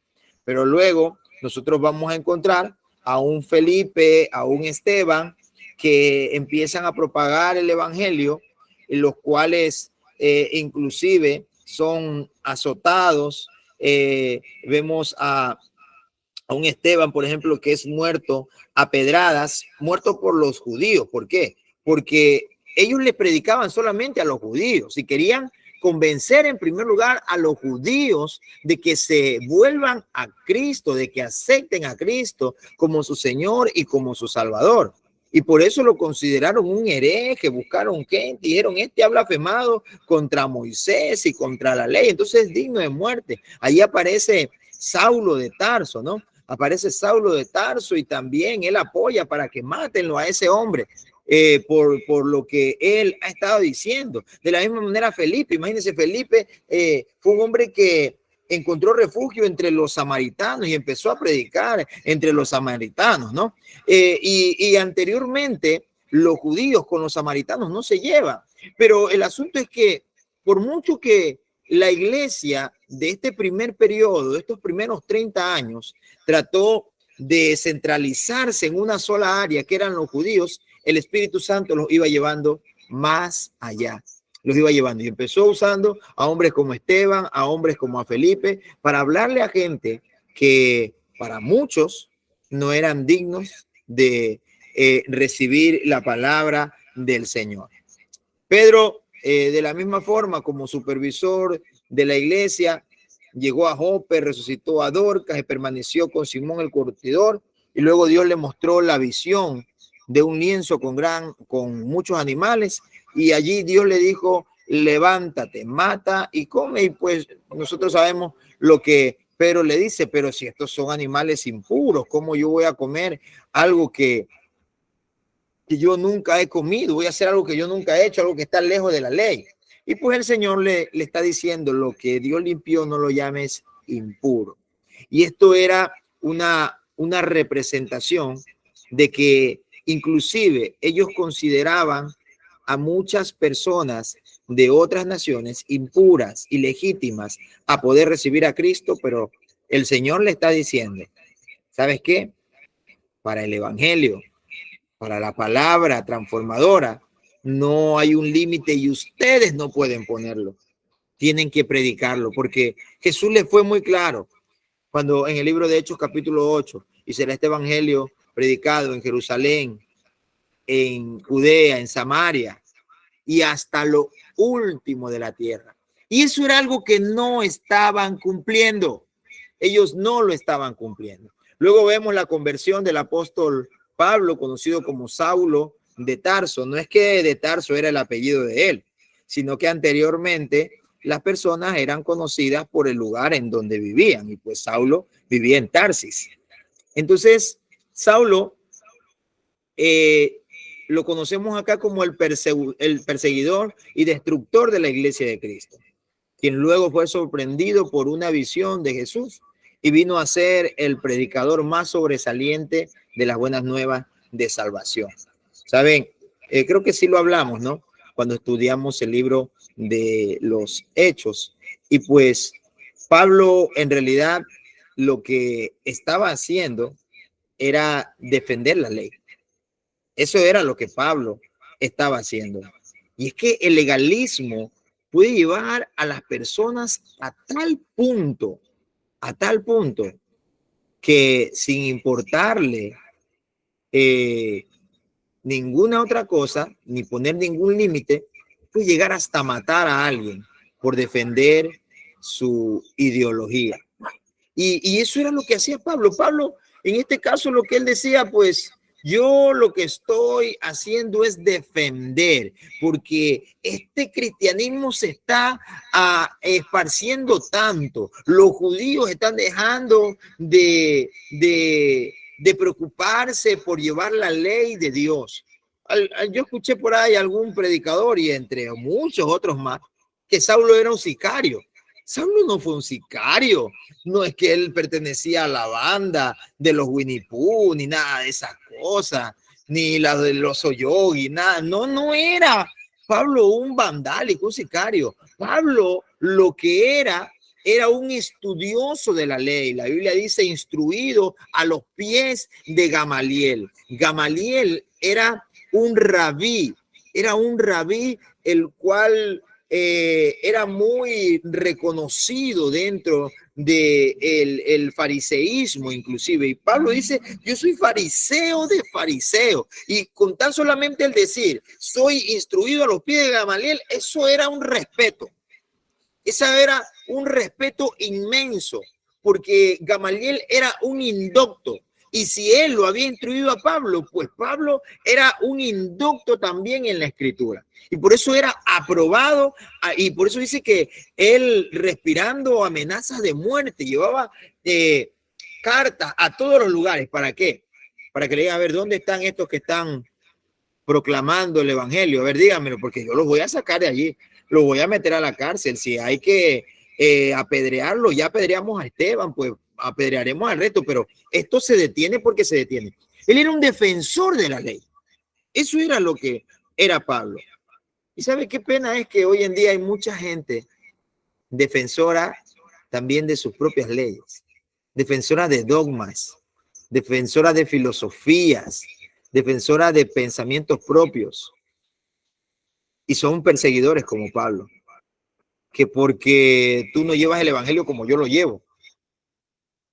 Pero luego nosotros vamos a encontrar a un Felipe, a un Esteban, que empiezan a propagar el evangelio, en los cuales inclusive son azotados. Vemos a un Esteban, por ejemplo, que es muerto a pedradas, muerto por los judíos. ¿Por qué? Porque ellos le predicaban solamente a los judíos y querían convencer en primer lugar a los judíos de que se vuelvan a Cristo, de que acepten a Cristo como su Señor y como su Salvador. Y por eso lo consideraron un hereje, buscaron gente, dijeron, este ha blasfemado contra Moisés y contra la ley, entonces es digno de muerte. Ahí aparece Saulo de Tarso, ¿no? Aparece Saulo de Tarso y también él apoya para que mátenlo a ese hombre. Por lo que él ha estado diciendo. De la misma manera Felipe, imagínense, Felipe fue un hombre que encontró refugio entre los samaritanos y empezó a predicar entre los samaritanos, ¿no? Y anteriormente los judíos con los samaritanos no se llevan, pero el asunto es que por mucho que la iglesia de este primer periodo, de estos primeros 30 años, trató de centralizarse en una sola área que eran los judíos, el Espíritu Santo los iba llevando más allá, los iba llevando y empezó usando a hombres como Esteban, a hombres como a Felipe, para hablarle a gente que para muchos no eran dignos de recibir la palabra del Señor. Pedro, de la misma forma, como supervisor de la iglesia, llegó a Jope, resucitó a Dorcas y permaneció con Simón el curtidor, y luego Dios le mostró la visión de un lienzo con muchos animales, y allí Dios le dijo, levántate, mata y come. Y pues nosotros sabemos lo que Pedro le dice, pero si estos son animales impuros, ¿cómo yo voy a comer algo que yo nunca he comido? Voy a hacer algo que yo nunca he hecho, algo que está lejos de la ley. Y pues el Señor le está diciendo, lo que Dios limpió no lo llames impuro. Y esto era una representación de que inclusive ellos consideraban a muchas personas de otras naciones impuras, ilegítimas, a poder recibir a Cristo, pero el Señor le está diciendo, ¿sabes qué? Para el evangelio, para la palabra transformadora, no hay un límite y ustedes no pueden ponerlo. Tienen que predicarlo, porque Jesús le fue muy claro cuando en el libro de Hechos capítulo 8, y será este evangelio predicado en Jerusalén, en Judea, en Samaria y hasta lo último de la tierra. Y eso era algo que no estaban cumpliendo. Ellos no lo estaban cumpliendo. Luego vemos la conversión del apóstol Pablo, conocido como Saulo de Tarso. No es que de Tarso era el apellido de él, sino que anteriormente las personas eran conocidas por el lugar en donde vivían, y pues Saulo vivía en Tarsis. Entonces, Saulo lo conocemos acá como el perseguidor y destructor de la iglesia de Cristo. quien luego fue sorprendido por una visión de Jesús y vino a ser el predicador más sobresaliente de las buenas nuevas de salvación. ¿Saben? Creo que sí lo hablamos, ¿no? Cuando estudiamos el libro de los Hechos. Y pues Pablo en realidad lo que estaba haciendo era defender la ley. Eso era lo que Pablo estaba haciendo. Y es que el legalismo puede llevar a las personas a tal punto, que sin importarle ninguna otra cosa, ni poner ningún límite, puede llegar hasta matar a alguien por defender su ideología. Y eso era lo que hacía Pablo. Pablo, en este caso, lo que él decía, pues yo lo que estoy haciendo es defender, porque este cristianismo se está esparciendo tanto. Los judíos están dejando de preocuparse por llevar la ley de Dios. Yo escuché por ahí algún predicador y entre muchos otros más que Saulo era un sicario. Saulo no fue un sicario, no es que él pertenecía a la banda de los Winnie Pooh, ni nada de esas cosas, ni la de los Oyogi, nada, no era Pablo un vandálico, un sicario. Pablo lo que era un estudioso de la ley. La Biblia dice instruido a los pies de Gamaliel. Gamaliel era un rabí el cual era muy reconocido dentro del fariseísmo inclusive. Y Pablo dice, yo soy fariseo de fariseo. Y con tan solamente el decir, soy instruido a los pies de Gamaliel, eso era un respeto. Esa era un respeto inmenso, porque Gamaliel era un indocto. Y si él lo había instruido a Pablo, pues Pablo era un indocto también en la escritura. Y por eso era aprobado, y por eso dice que él, respirando amenazas de muerte, llevaba cartas a todos los lugares. ¿Para qué? Para que le digan, a ver, ¿dónde están estos que están proclamando el evangelio? A ver, díganmelo, porque yo los voy a sacar de allí, los voy a meter a la cárcel. Si hay que apedrearlo, ya apedreamos a Esteban, pues apedrearemos al resto, pero esto se detiene porque se detiene. Él era un defensor de la ley. Eso era lo que era Pablo. Y sabe qué pena es que hoy en día hay mucha gente defensora también de sus propias leyes, defensora de dogmas, defensora de filosofías, defensora de pensamientos propios. Y son perseguidores como Pablo, que porque tú no llevas el evangelio como yo lo llevo,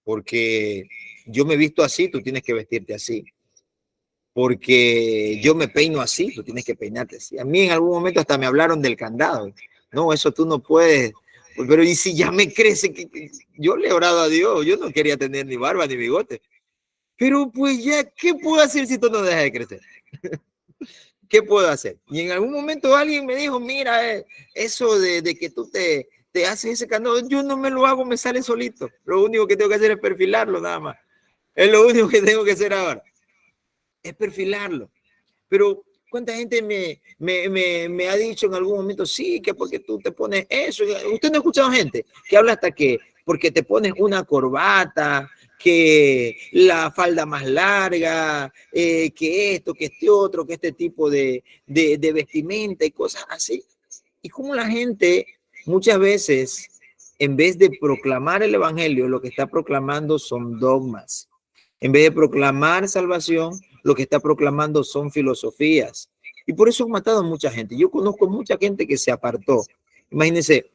porque yo me he visto así, tú tienes que vestirte así. Porque yo me peino así, tú tienes que peinarte así. A mí en algún momento hasta me hablaron del candado. No, eso tú no puedes. Pero y si ya me crece, que yo le he orado a Dios, yo no quería tener ni barba ni bigote. Pero pues ya, ¿qué puedo hacer si tú no dejas de crecer? ¿Qué puedo hacer? Y en algún momento alguien me dijo, mira, eso de que tú te haces ese candado, yo no me lo hago, me sale solito. Lo único que tengo que hacer es perfilarlo nada más. Es lo único que tengo que hacer ahora. Es perfilarlo. Pero ¿cuánta gente me ha dicho en algún momento, sí, que porque tú te pones eso? Usted no ha escuchado gente que habla hasta que porque te pones una corbata, que la falda más larga, que esto, que este otro, que este tipo de vestimenta y cosas así. Y como la gente muchas veces, en vez de proclamar el evangelio, lo que está proclamando son dogmas. En vez de proclamar salvación, lo que está proclamando son filosofías. Y por eso han matado a mucha gente. Yo conozco mucha gente que se apartó. Imagínense,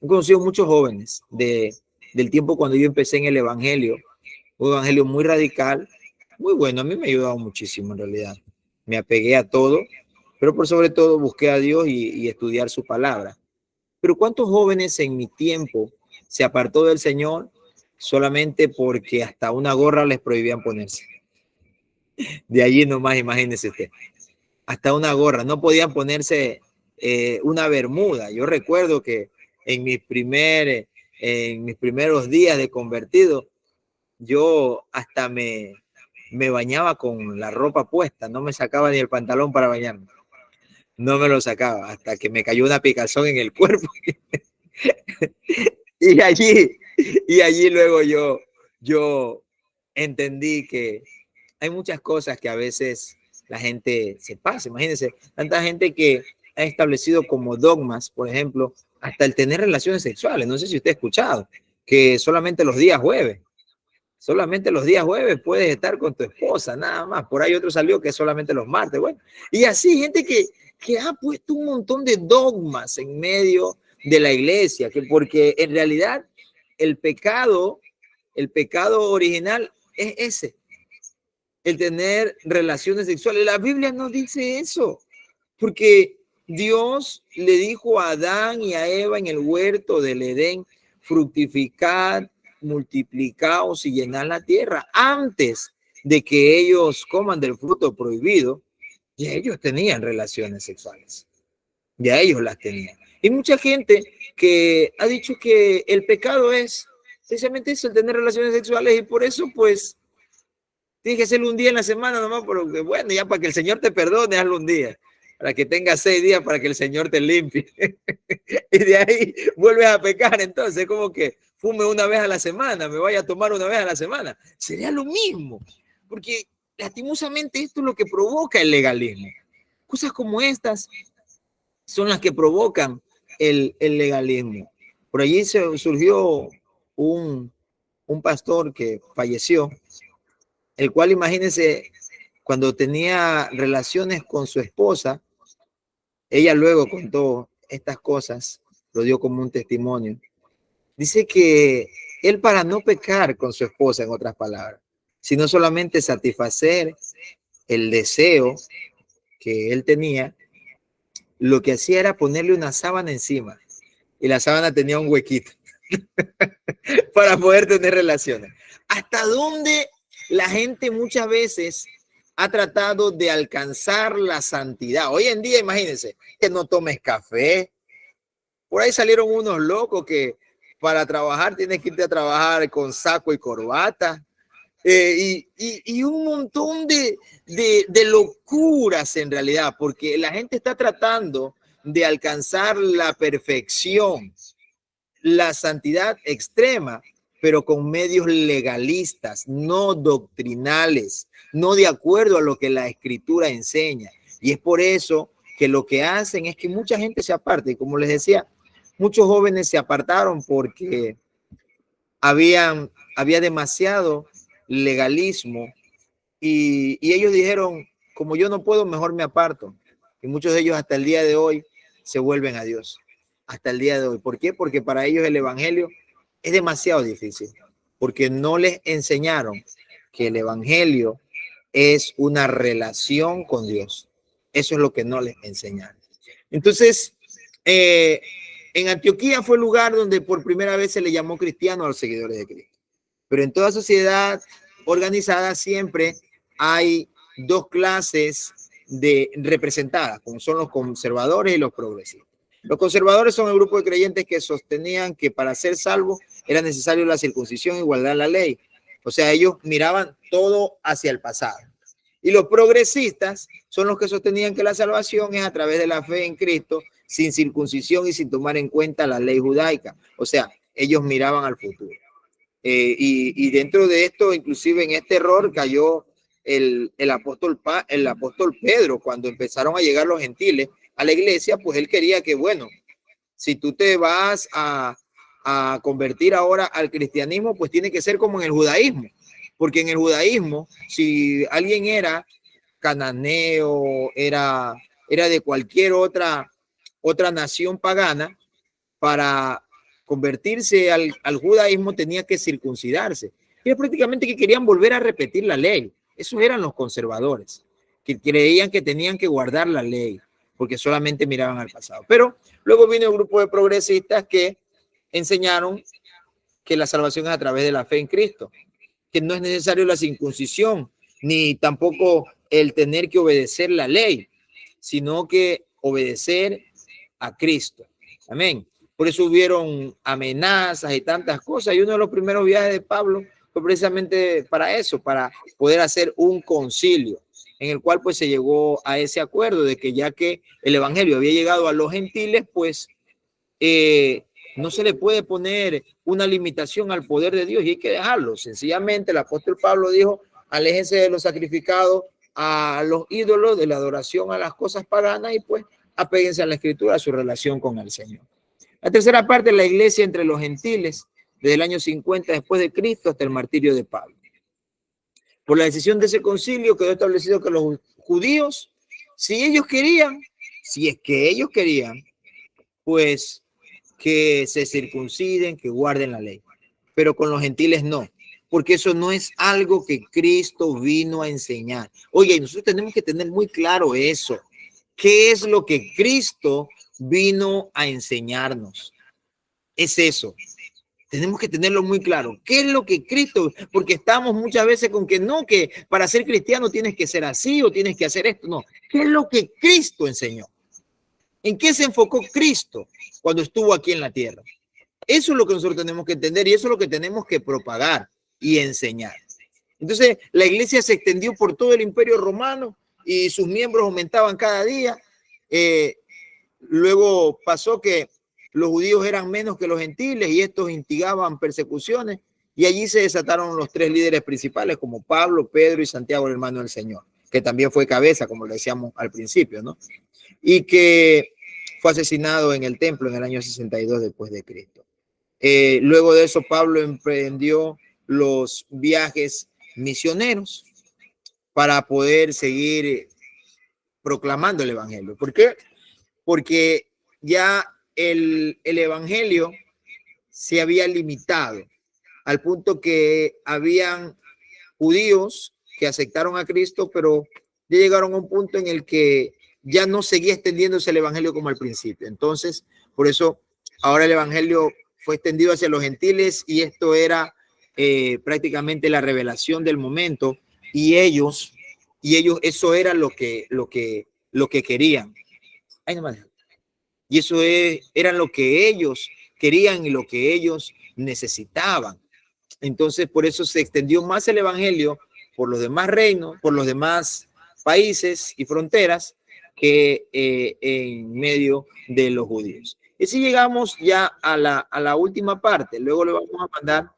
he conocido muchos jóvenes del tiempo cuando yo empecé en el evangelio. Un evangelio muy radical, muy bueno. A mí me ha ayudado muchísimo en realidad. Me apegué a todo, pero por sobre todo busqué a Dios y estudiar su palabra. Pero ¿cuántos jóvenes en mi tiempo se apartó del Señor solamente porque hasta una gorra les prohibían ponerse? De allí nomás, imagínese usted. Hasta una gorra. No podían ponerse una bermuda. Yo recuerdo que en mis primeros días de convertido, yo hasta me bañaba con la ropa puesta. No me sacaba ni el pantalón para bañarme. No me lo sacaba hasta que me cayó una picazón en el cuerpo Y allí, y allí luego yo entendí que hay muchas cosas que a veces la gente se pasa. Imagínense, tanta gente que ha establecido como dogmas, por ejemplo, hasta el tener relaciones sexuales. No sé si usted ha escuchado que solamente los días jueves puedes estar con tu esposa, nada más. Por ahí otro salió que es solamente los martes. Bueno, y así gente que ha puesto un montón de dogmas en medio de la iglesia, que porque en realidad el pecado, el pecado original es ese, el tener relaciones sexuales. La Biblia no dice eso, porque Dios le dijo a Adán y a Eva en el huerto del Edén, fructificad, multiplicaos y llenad la tierra. Antes de que ellos coman del fruto prohibido, ya ellos tenían relaciones sexuales, ya ellos las tenían. Y mucha gente que ha dicho que el pecado es precisamente eso, el tener relaciones sexuales, y por eso pues tienes que hacerlo un día en la semana nomás, porque bueno, ya para que el Señor te perdone, hazlo un día. Para que tengas 6 días para que el Señor te limpie. Y de ahí vuelves a pecar. Entonces, como que fume una vez a la semana, me vaya a tomar una vez a la semana. Sería lo mismo. Porque lastimosamente esto es lo que provoca el legalismo. Cosas como estas son las que provocan el legalismo. Por allí surgió un pastor que falleció, el cual, imagínense, cuando tenía relaciones con su esposa, ella luego contó estas cosas, lo dio como un testimonio. Dice que él, para no pecar con su esposa, en otras palabras, sino solamente satisfacer el deseo que él tenía, lo que hacía era ponerle una sábana encima, y la sábana tenía un huequito para poder tener relaciones. ¿Hasta dónde la gente muchas veces ha tratado de alcanzar la santidad? Hoy en día, imagínense, que no tomes café. Por ahí salieron unos locos que para trabajar tienes que irte a trabajar con saco y corbata. Y un montón de locuras en realidad, porque la gente está tratando de alcanzar la perfección, la santidad extrema, pero con medios legalistas, no doctrinales, no de acuerdo a lo que la escritura enseña. Y es por eso que lo que hacen es que mucha gente se aparte. Y como les decía, muchos jóvenes se apartaron porque había demasiado legalismo, y ellos dijeron, como yo no puedo, mejor me aparto. Y muchos de ellos hasta el día de hoy se vuelven a Dios. Hasta el día de hoy. ¿Por qué? Porque para ellos el evangelio es demasiado difícil, porque no les enseñaron que el evangelio es una relación con Dios. Eso es lo que no les enseñaron. Entonces, en Antioquía fue el lugar donde por primera vez se le llamó cristiano a los seguidores de Cristo. Pero en toda sociedad organizada siempre hay dos clases de representadas, como son los conservadores y los progresistas. Los conservadores son el grupo de creyentes que sostenían que para ser salvo era necesario la circuncisión y guardar la ley. O sea, ellos miraban todo hacia el pasado. Y los progresistas son los que sostenían que la salvación es a través de la fe en Cristo, sin circuncisión y sin tomar en cuenta la ley judaica. O sea, ellos miraban al futuro. Y dentro de esto, inclusive en este error, cayó el apóstol Pedro. Cuando empezaron a llegar los gentiles a la iglesia, pues él quería que, bueno, si tú te vas a convertir ahora al cristianismo, pues tiene que ser como en el judaísmo, porque en el judaísmo, si alguien era cananeo, era de cualquier otra nación pagana, para convertirse al judaísmo tenía que circuncidarse. Y es prácticamente que querían volver a repetir la ley. Esos eran los conservadores, que creían que tenían que guardar la ley, porque solamente miraban al pasado. Pero luego vino un grupo de progresistas que enseñaron que la salvación es a través de la fe en Cristo, que no es necesario la circuncisión, ni tampoco el tener que obedecer la ley, sino que obedecer a Cristo. Amén. Por eso hubieron amenazas y tantas cosas. Y uno de los primeros viajes de Pablo fue precisamente para eso, para poder hacer un concilio, en el cual pues se llegó a ese acuerdo de que ya que el evangelio había llegado a los gentiles, pues no se le puede poner una limitación al poder de Dios y hay que dejarlo. Sencillamente el apóstol Pablo dijo, aléjense de los sacrificados a los ídolos, de la adoración a las cosas paganas y pues apéguense a la escritura, a su relación con el Señor. La tercera parte es la iglesia entre los gentiles, desde el año 50 después de Cristo hasta el martirio de Pablo. Por la decisión de ese concilio quedó establecido que los judíos, si ellos querían, si es que ellos querían, pues que se circunciden, que guarden la ley. Pero con los gentiles no, porque eso no es algo que Cristo vino a enseñar. Oye, nosotros tenemos que tener muy claro eso. ¿Qué es lo que Cristo vino a enseñarnos? Es eso. Tenemos que tenerlo muy claro. ¿Qué es lo que Cristo? Porque estamos muchas veces con que no, que para ser cristiano tienes que ser así o tienes que hacer esto. No. ¿Qué es lo que Cristo enseñó? ¿En qué se enfocó Cristo cuando estuvo aquí en la tierra? Eso es lo que nosotros tenemos que entender y eso es lo que tenemos que propagar y enseñar. Entonces, la iglesia se extendió por todo el imperio romano y sus miembros aumentaban cada día. Luego pasó que los judíos eran menos que los gentiles y estos instigaban persecuciones y allí se desataron los tres líderes principales como Pablo, Pedro y Santiago, el hermano del Señor, que también fue cabeza, como le decíamos al principio, ¿no? Y que fue asesinado en el templo en el año 62 después de Cristo. Luego de eso, Pablo emprendió los viajes misioneros para poder seguir proclamando el evangelio. ¿Por qué? Porque ya el evangelio se había limitado al punto que habían judíos que aceptaron a Cristo, pero ya llegaron a un punto en el que ya no seguía extendiéndose el evangelio como al principio. Entonces, por eso ahora el evangelio fue extendido hacia los gentiles y esto era prácticamente la revelación del momento y ellos eso era lo que querían. Ay, no más. Y eso era lo que ellos querían y lo que ellos necesitaban. Entonces, por eso se extendió más el evangelio por los demás reinos, por los demás países y fronteras que en medio de los judíos. Y si llegamos ya a la última parte, luego le vamos a mandar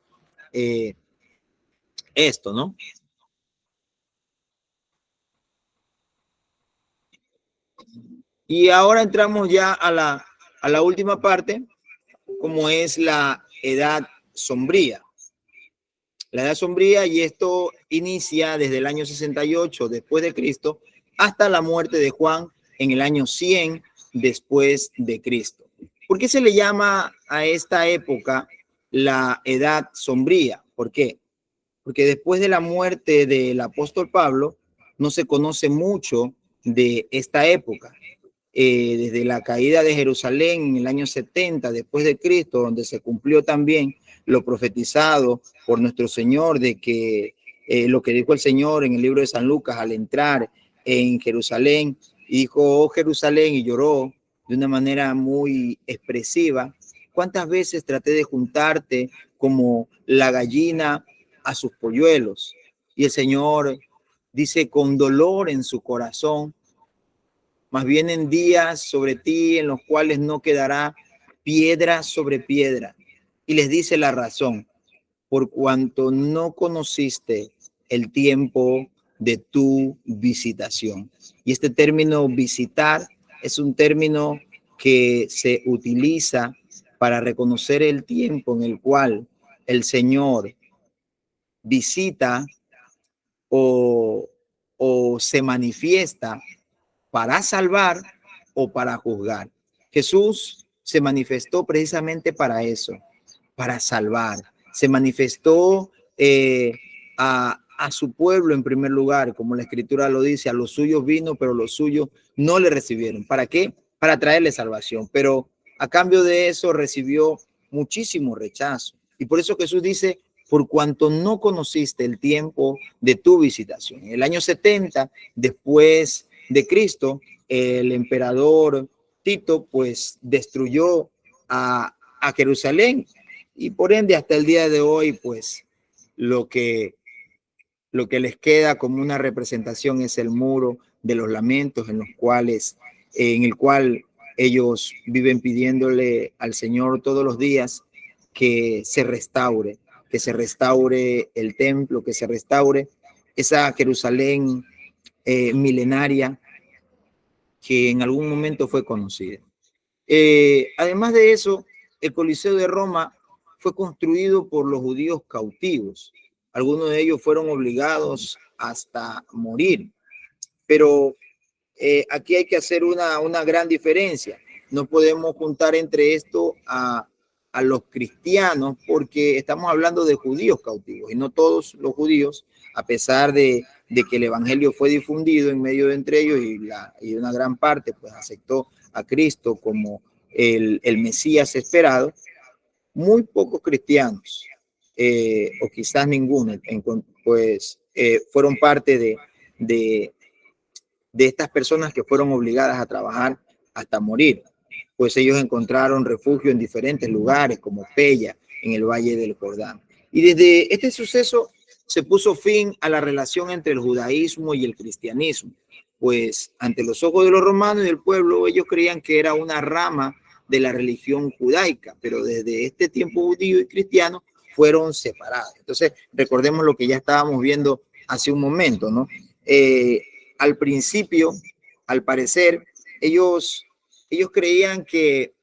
esto, ¿no? Y ahora entramos ya a la última parte, como es la edad sombría. La edad sombría, y esto inicia desde el año 68 después de Cristo hasta la muerte de Juan en el año 100 después de Cristo. ¿Por qué se le llama a esta época la edad sombría? ¿Por qué? Porque después de la muerte del apóstol Pablo no se conoce mucho de esta época. Desde la caída de Jerusalén en el año 70 después de Cristo, donde se cumplió también lo profetizado por nuestro Señor de que lo que dijo el Señor en el libro de San Lucas al entrar en Jerusalén, dijo, oh Jerusalén, y lloró de una manera muy expresiva. ¿Cuántas veces traté de juntarte como la gallina a sus polluelos? Y el Señor dice con dolor en su corazón, más vienen días sobre ti en los cuales no quedará piedra sobre piedra. Y les dice la razón, por cuanto no conociste el tiempo de tu visitación. Y este término visitar es un término que se utiliza para reconocer el tiempo en el cual el Señor visita o se manifiesta para salvar o para juzgar. Jesús se manifestó precisamente para eso, para salvar. Se manifestó a su pueblo en primer lugar, como la escritura lo dice, a los suyos vino, pero los suyos no le recibieron. ¿Para qué? Para traerle salvación. Pero a cambio de eso recibió muchísimo rechazo. Y por eso Jesús dice, por cuanto no conociste el tiempo de tu visitación. En el año 70, después de Cristo, el emperador Tito pues destruyó a Jerusalén y por ende hasta el día de hoy pues lo que les queda como una representación es el muro de los lamentos en el cual Ellos viven pidiéndole al Señor todos los días que se restaure el templo, que se restaure esa Jerusalén milenaria que en algún momento fue conocida. Además de eso, el Coliseo de Roma fue construido por los judíos cautivos. Algunos de ellos fueron obligados hasta morir. Pero aquí hay que hacer una gran diferencia. No podemos juntar entre esto a los cristianos porque estamos hablando de judíos cautivos y no todos los judíos, a pesar de que el evangelio fue difundido en medio de entre ellos y una gran parte pues aceptó a Cristo como el Mesías esperado. Muy pocos cristianos, o quizás ninguno, pues fueron parte de estas personas que fueron obligadas a trabajar hasta morir, pues ellos encontraron refugio en diferentes lugares como Pella, en el Valle del Jordán. Y desde este suceso se puso fin a la relación entre el judaísmo y el cristianismo, pues ante los ojos de los romanos y del pueblo, ellos creían que era una rama de la religión judaica, pero desde este tiempo judío y cristiano fueron separados. Entonces, recordemos lo que ya estábamos viendo hace un momento, ¿no? Al principio, al parecer, ellos creían que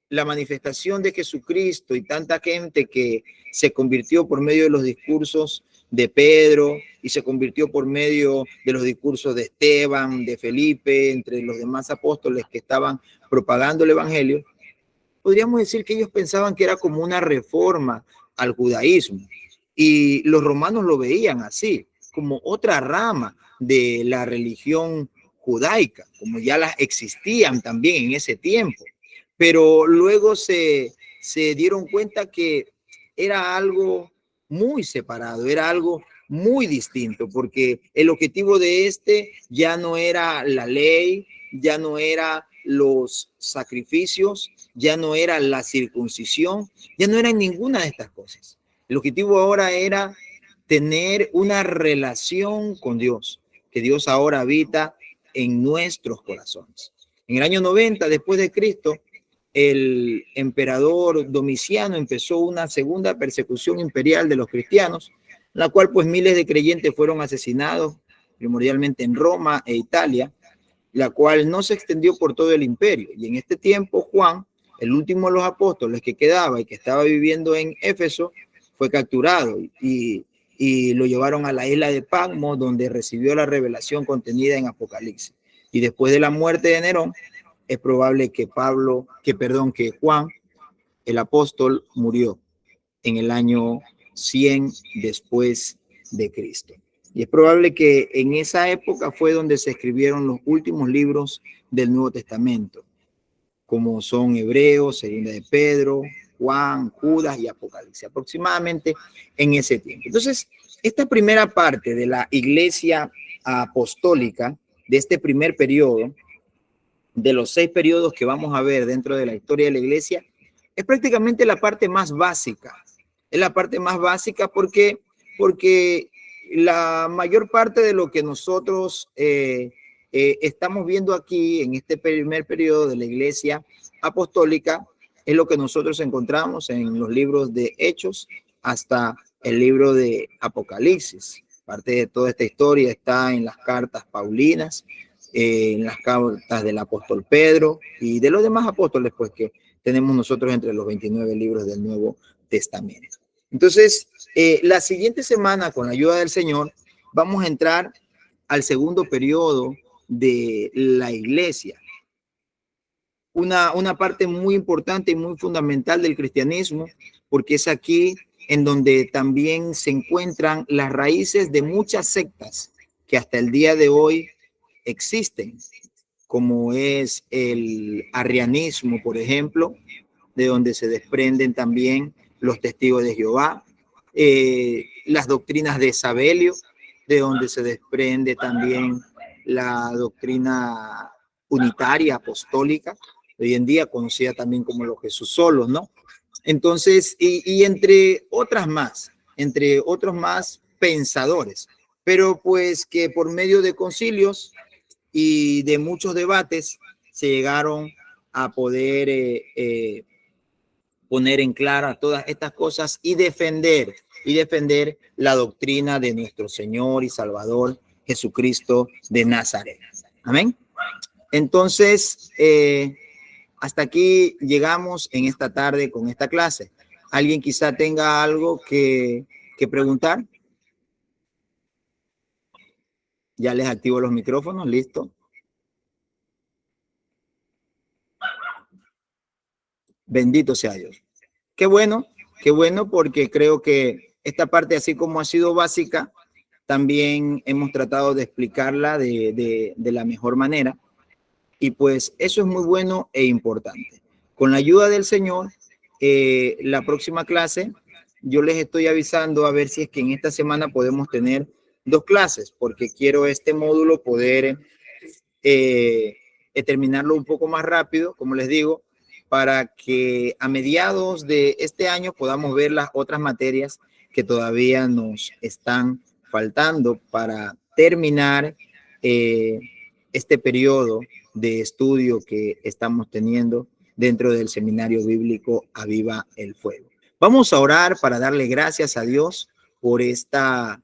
la manifestación de Jesucristo y tanta gente que se convirtió por medio de los discursos de Pedro y se convirtió por medio de los discursos de Esteban, de Felipe, entre los demás apóstoles que estaban propagando el evangelio, podríamos decir que ellos pensaban que era como una reforma al judaísmo y los romanos lo veían así, como otra rama de la religión judaica, como ya las existían también en ese tiempo. Pero luego se dieron cuenta que era algo muy separado, era algo muy distinto, porque el objetivo de este ya no era la ley, ya no era los sacrificios, ya no era la circuncisión, ya no era ninguna de estas cosas. El objetivo ahora era tener una relación con Dios, que Dios ahora habita en nuestros corazones. En el año 90 después de Cristo, el emperador Domiciano empezó una segunda persecución imperial de los cristianos, la cual pues miles de creyentes fueron asesinados, primordialmente en Roma e Italia, la cual no se extendió por todo el imperio. Y en este tiempo Juan, el último de los apóstoles que quedaba y que estaba viviendo en Éfeso, fue capturado y lo llevaron a la isla de Patmos, donde recibió la revelación contenida en Apocalipsis. Y después de la muerte de Nerón, es probable que Juan, el apóstol, murió en el año 100 después de Cristo. Y es probable que en esa época fue donde se escribieron los últimos libros del Nuevo Testamento, como son Hebreos, Segunda de Pedro, Juan, Judas y Apocalipsis, aproximadamente en ese tiempo. Entonces, esta primera parte de la iglesia apostólica, de este primer periodo, de los 6 periodos que vamos a ver dentro de la historia de la iglesia, es prácticamente la parte más básica. Es la parte más básica porque la mayor parte de lo que nosotros estamos viendo aquí en este primer periodo de la iglesia apostólica es lo que nosotros encontramos en los libros de Hechos hasta el libro de Apocalipsis. Parte de toda esta historia está en las cartas paulinas, en las cartas del apóstol Pedro y de los demás apóstoles, pues que tenemos nosotros entre los 29 libros del Nuevo Testamento. Entonces, la siguiente semana, con la ayuda del Señor, vamos a entrar al segundo periodo de la iglesia. Una parte muy importante y muy fundamental del cristianismo, porque es aquí en donde también se encuentran las raíces de muchas sectas que hasta el día de hoy existen, como es el arrianismo, por ejemplo, de donde se desprenden también los testigos de Jehová, las doctrinas de Sabelio, de donde se desprende también la doctrina unitaria apostólica, hoy en día conocida también como los Jesús solos, ¿no? Entonces, y entre otros más pensadores, pero pues que por medio de concilios y de muchos debates se llegaron a poder poner en clara todas estas cosas y defender la doctrina de nuestro Señor y Salvador Jesucristo de Nazaret. Amén. Entonces, hasta aquí llegamos en esta tarde con esta clase. ¿Alguien quizá tenga algo que preguntar? Ya les activo los micrófonos, listo. Bendito sea Dios. Qué bueno porque creo que esta parte, así como ha sido básica, también hemos tratado de explicarla de la mejor manera. Y pues eso es muy bueno e importante. Con la ayuda del Señor, la próxima clase, yo les estoy avisando a ver si es que en esta semana podemos tener 2 clases, porque quiero este módulo poder terminarlo un poco más rápido, como les digo, para que a mediados de este año podamos ver las otras materias que todavía nos están faltando para terminar este periodo de estudio que estamos teniendo dentro del seminario bíblico Aviva el Fuego. Vamos a orar para darle gracias a Dios por esta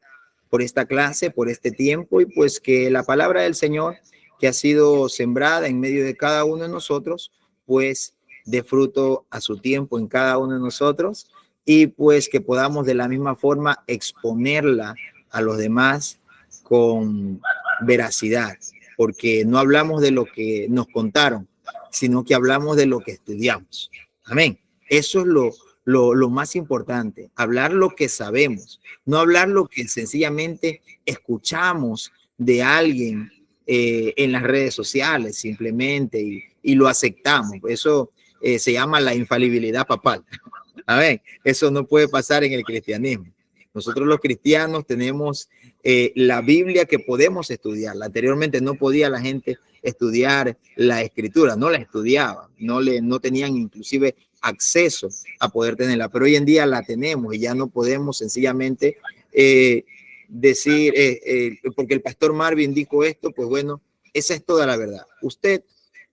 clase, por este tiempo, y pues que la palabra del Señor que ha sido sembrada en medio de cada uno de nosotros, pues dé fruto a su tiempo en cada uno de nosotros, y pues que podamos de la misma forma exponerla a los demás con veracidad, porque no hablamos de lo que nos contaron, sino que hablamos de lo que estudiamos. Amén. Eso es lo más importante, hablar lo que sabemos, no hablar lo que sencillamente escuchamos de alguien en las redes sociales simplemente y lo aceptamos. Eso se llama la infalibilidad papal. Amén. Eso no puede pasar en el cristianismo. Nosotros los cristianos tenemos la Biblia que podemos estudiar. Anteriormente no podía la gente estudiar la escritura, no la estudiaban, no tenían inclusive acceso a poder tenerla, pero hoy en día la tenemos y ya no podemos sencillamente decir, porque el pastor Marvin dijo esto, pues bueno, esa es toda la verdad. Usted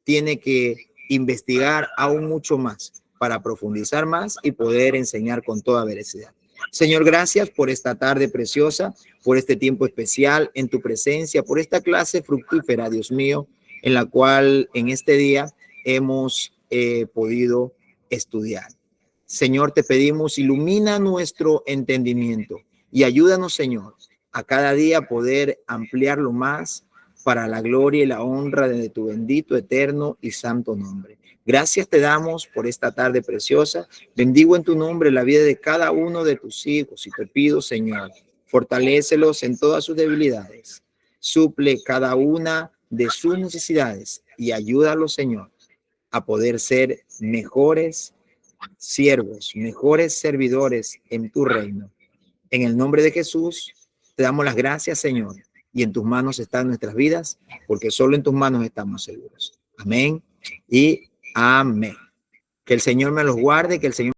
tiene que investigar aún mucho más para profundizar más y poder enseñar con toda veracidad. Señor, gracias por esta tarde preciosa, por este tiempo especial en tu presencia, por esta clase fructífera, Dios mío, en la cual en este día hemos podido estudiar. Señor, te pedimos, ilumina nuestro entendimiento y ayúdanos, Señor, a cada día poder ampliarlo más para la gloria y la honra de tu bendito, eterno y santo nombre. Gracias te damos por esta tarde preciosa. Bendigo en tu nombre la vida de cada uno de tus hijos y te pido, Señor, fortalécelos en todas sus debilidades. Suple cada una de sus necesidades y ayúdalos, Señor, a poder ser mejores siervos, mejores servidores en tu reino. En el nombre de Jesús, te damos las gracias, Señor, y en tus manos están nuestras vidas, porque solo en tus manos estamos seguros. Amén y amén. Que el Señor me los guarde, que el Señor